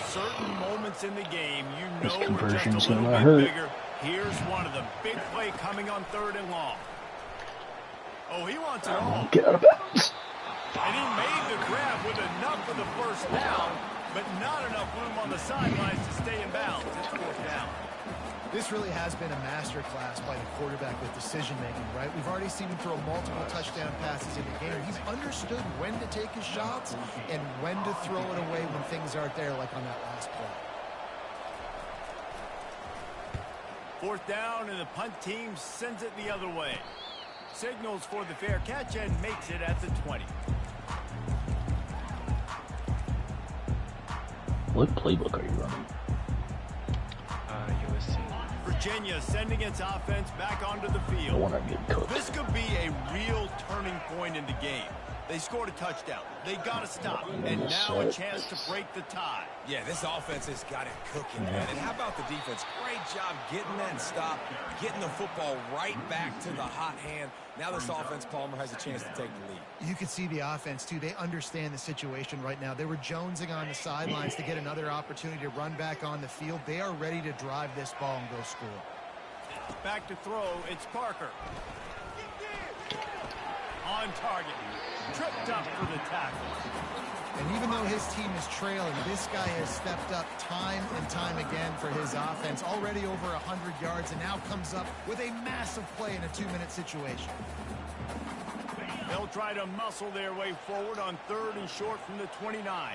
Certain moments in the game, you This know we're just conversion's a little gonna bit hurt. bigger. Here's one of them. Big play coming on third and long. Oh, he wants it all. Get out of bounds. And he made the grab with enough for the first down, but not enough room on the sidelines to stay in bounds. It's fourth down. This really has been a masterclass by the quarterback with decision-making, right? We've already seen him throw multiple touchdown passes in the game. He's understood when to take his shots and when to throw it away when things aren't there, like on that last play. Fourth down, and the punt team sends it the other way. Signals for the fair catch and makes it at the 20. What playbook are you running? USC. Virginia sending its offense back onto the I field. want to get cooked. This could be a real turning point in the game. They scored a touchdown. They got to stop. And now a chance to break the tie. Yeah, this offense has got it cooking, man. And how about the defense? Great job getting that stop, getting the football right back to the hot hand. Now this offense, Palmer, has a chance to take the lead. You can see the offense, too. They understand the situation right now. They were jonesing on the sidelines to get another opportunity to run back on the field. They are ready to drive this ball and go score. Back to throw. It's Parker. On target. Tripped up for the tackle. And even though his team is trailing, this guy has stepped up time and time again for his offense. Already over 100 yards and now comes up with a massive play in a 2-minute situation. They'll try to muscle their way forward on 3rd and short from the 29.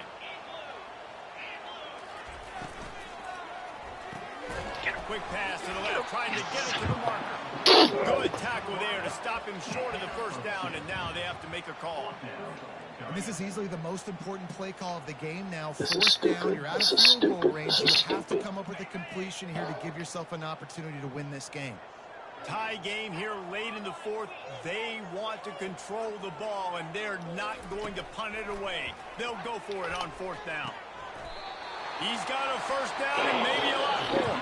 Quick pass to the left, trying to get it to the marker. Good tackle there to stop him short of the first down, and now they have to make a call. And this is easily the most important play call of the game now. 4th down, you're out of field goal range. You have to come up with a completion here to give yourself an opportunity to win this game. Tie game here late in the 4th. They want to control the ball, and they're not going to punt it away. They'll go for it on 4th down. He's got a first down and maybe a lot more.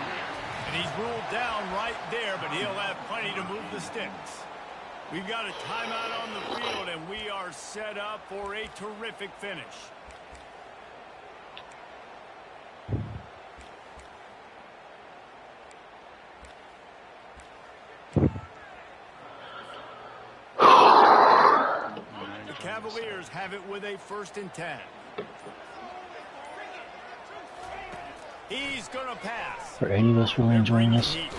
And he's ruled down right there, but he'll have plenty to move the sticks. We've got a timeout on the field, and we are set up for a terrific finish. The Cavaliers have it with a 1st and 10. He's going to pass. Are any of us really enjoying this? And he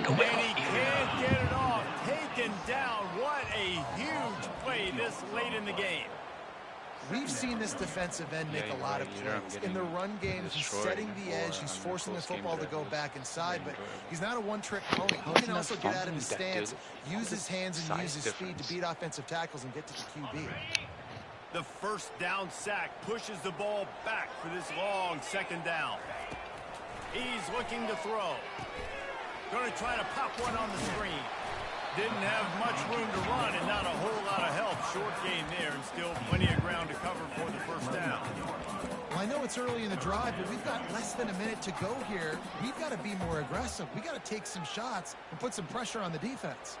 can't get it off. Taken down. What a huge play this late in the game. We've seen this defensive end make a lot of plays. In the run game, he's setting the edge. He's forcing the football to go back inside, but he's not a one-trick pony. He can also get out of his stance, use his hands, and use his speed to beat offensive tackles and get to the QB. The 1st down sack pushes the ball back for this long 2nd down. He's looking to throw. Going to try to pop one on the screen. Didn't have much room to run and not a whole lot of help. Short gain there and still plenty of ground to cover for the 1st down. Well, I know it's early in the drive, but we've got less than a minute to go here. We've got to be more aggressive. We've got to take some shots and put some pressure on the defense.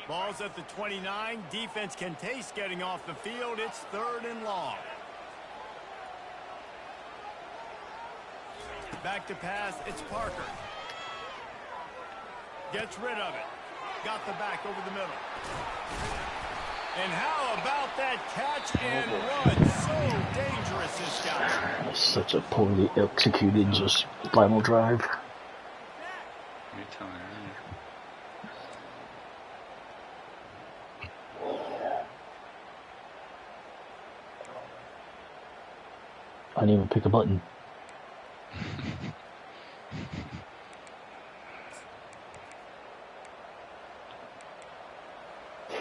Ball's at the 29. Defense can taste getting off the field. It's 3rd and long. Back to pass, it's Parker. Gets rid of it. Got the back over the middle. And how about that catch and run? So dangerous, this guy. Such a poorly executed just final drive. You're telling her. I didn't even pick a button.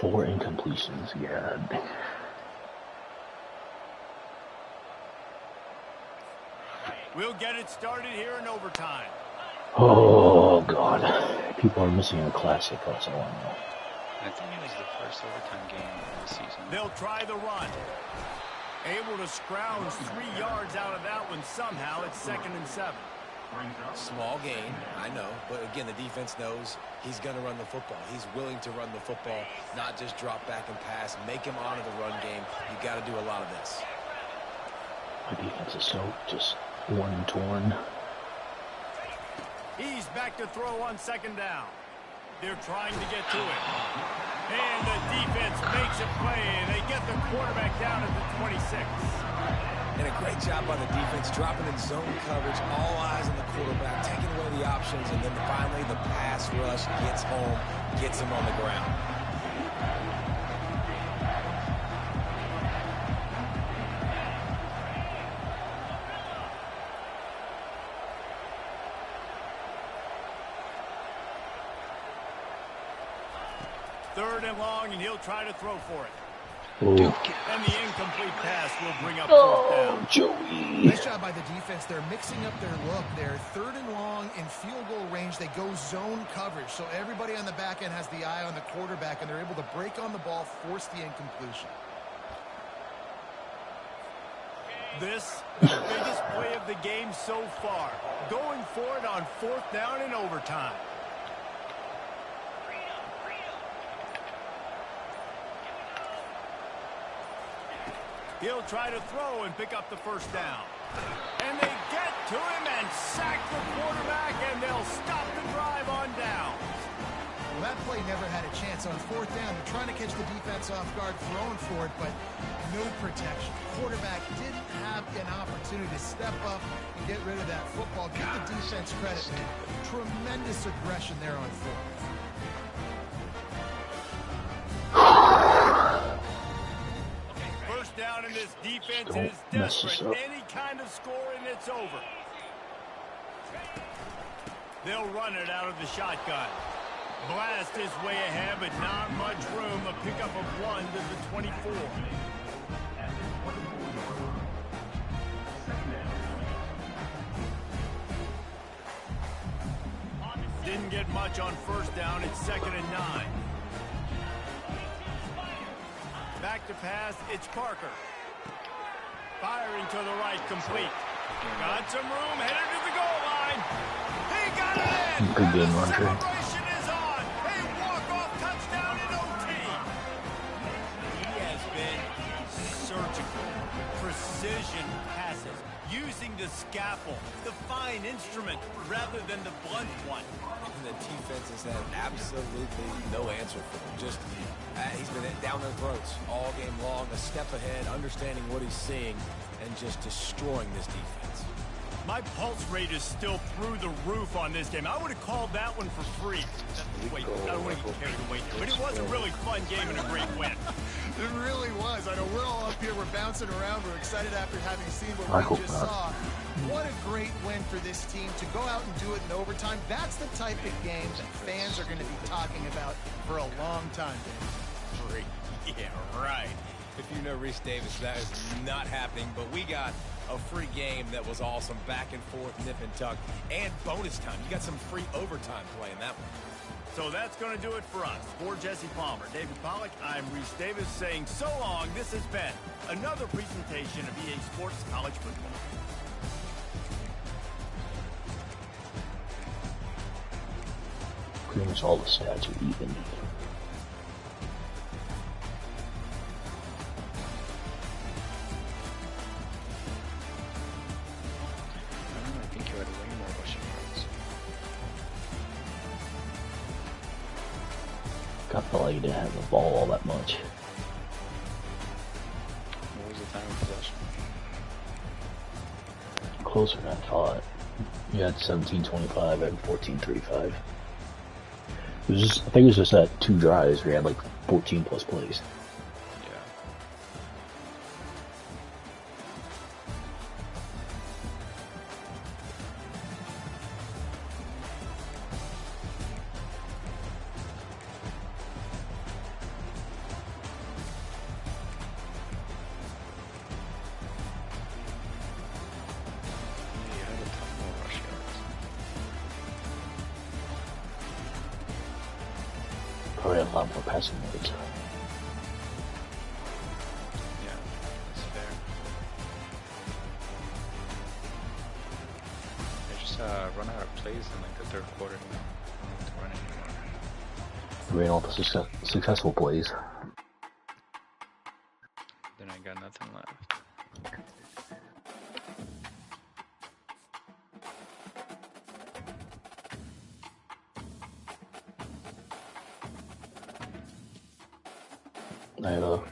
4 incompletions, God. We'll get it started here in overtime. Oh, God. People are missing a classic, that's all I know. I think it was the first overtime game of the season. They'll try the run. Able to scrounge 3 yards out of that one somehow. It's 2nd and 7. Small gain, I know, but again, the defense knows he's going to run the football. He's willing to run the football, not just drop back and pass, make him honor the run game. You got to do a lot of this. My defense is so just worn and torn. He's back to throw on 2nd down. They're trying to get to it. And the defense makes a play, and they get the quarterback down at the 26. And a great job by the defense, dropping in zone coverage, all eyes on the quarterback, taking away the options, and then finally the pass rush gets home, gets him on the ground. Third and long, and he'll try to throw for it. Ooh. And the incomplete pass will bring up 4th down. Joey. Nice job by the defense. They're mixing up their look. They're 3rd and long in field goal range. They go zone coverage. So everybody on the back end has the eye on the quarterback, and they're able to break on the ball, force the incompletion. This, the biggest play of the game so far. Going for it on 4th down in overtime. He'll try to throw and pick up the 1st down. And they get to him and sack the quarterback, and they'll stop the drive on down. Well, that play never had a chance. On 4th down, they're trying to catch the defense off guard, throwing for it, but no protection. Quarterback didn't have an opportunity to step up and get rid of that football. Give the defense credit, man. Tremendous aggression there on 4th. Down in this defense is desperate. Any kind of score and it's over. They'll run it out of the shotgun. Blast his way ahead, but not much room. A pickup of 1 to the 24. Didn't get much on 1st down. It's 2nd and 9. Back to pass, it's Parker. Firing to the right, complete. Got some room, headed to the goal line. He got it in! Good game, The Roger. celebration is on! A walk-off touchdown in OT! He has been surgical. Precision passes. Using the scalpel, the fine instrument, rather than the blunt one. And the defense has had absolutely no answer for him. Just, he's been down their throats all game long, a step ahead, understanding what he's seeing, and just destroying this defense. My pulse rate is still through the roof on this game. I would have called that one for free. Wait, I don't want to get carried away here, but it was a really fun game and a great win. It really was. I know we're all up here, we're bouncing around, we're excited after having seen what we just saw. What a great win for this team to go out and do it in overtime. That's the type of game that fans are going to be talking about for a long time, Dan. Free. Yeah, right. If you know Reese Davis, that is not happening, but we got a free game that was awesome, back and forth, nip and tuck, and bonus time. You got some free overtime play in that one. So that's going to do it for us. For Jesse Palmer, David Pollack, I'm Reese Davis saying so long. This has been another presentation of EA Sports College Football. Pretty much all the stats are even. I think you had way more rushing yards. Got the light to have the ball all that much. What was the time of possession? Closer than I thought. You had 17-25 and 14-35. It was just, I think it was just that 2 drives where you had like 14 plus plays. Yeah. You had a ton more rush yards. Probably had a lot more passing yards. Yeah, that's fair. They just run out of plays in like the 3rd quarter, you know, don't have to run anymore. Ran all the successful plays. Then I got nothing left. I had a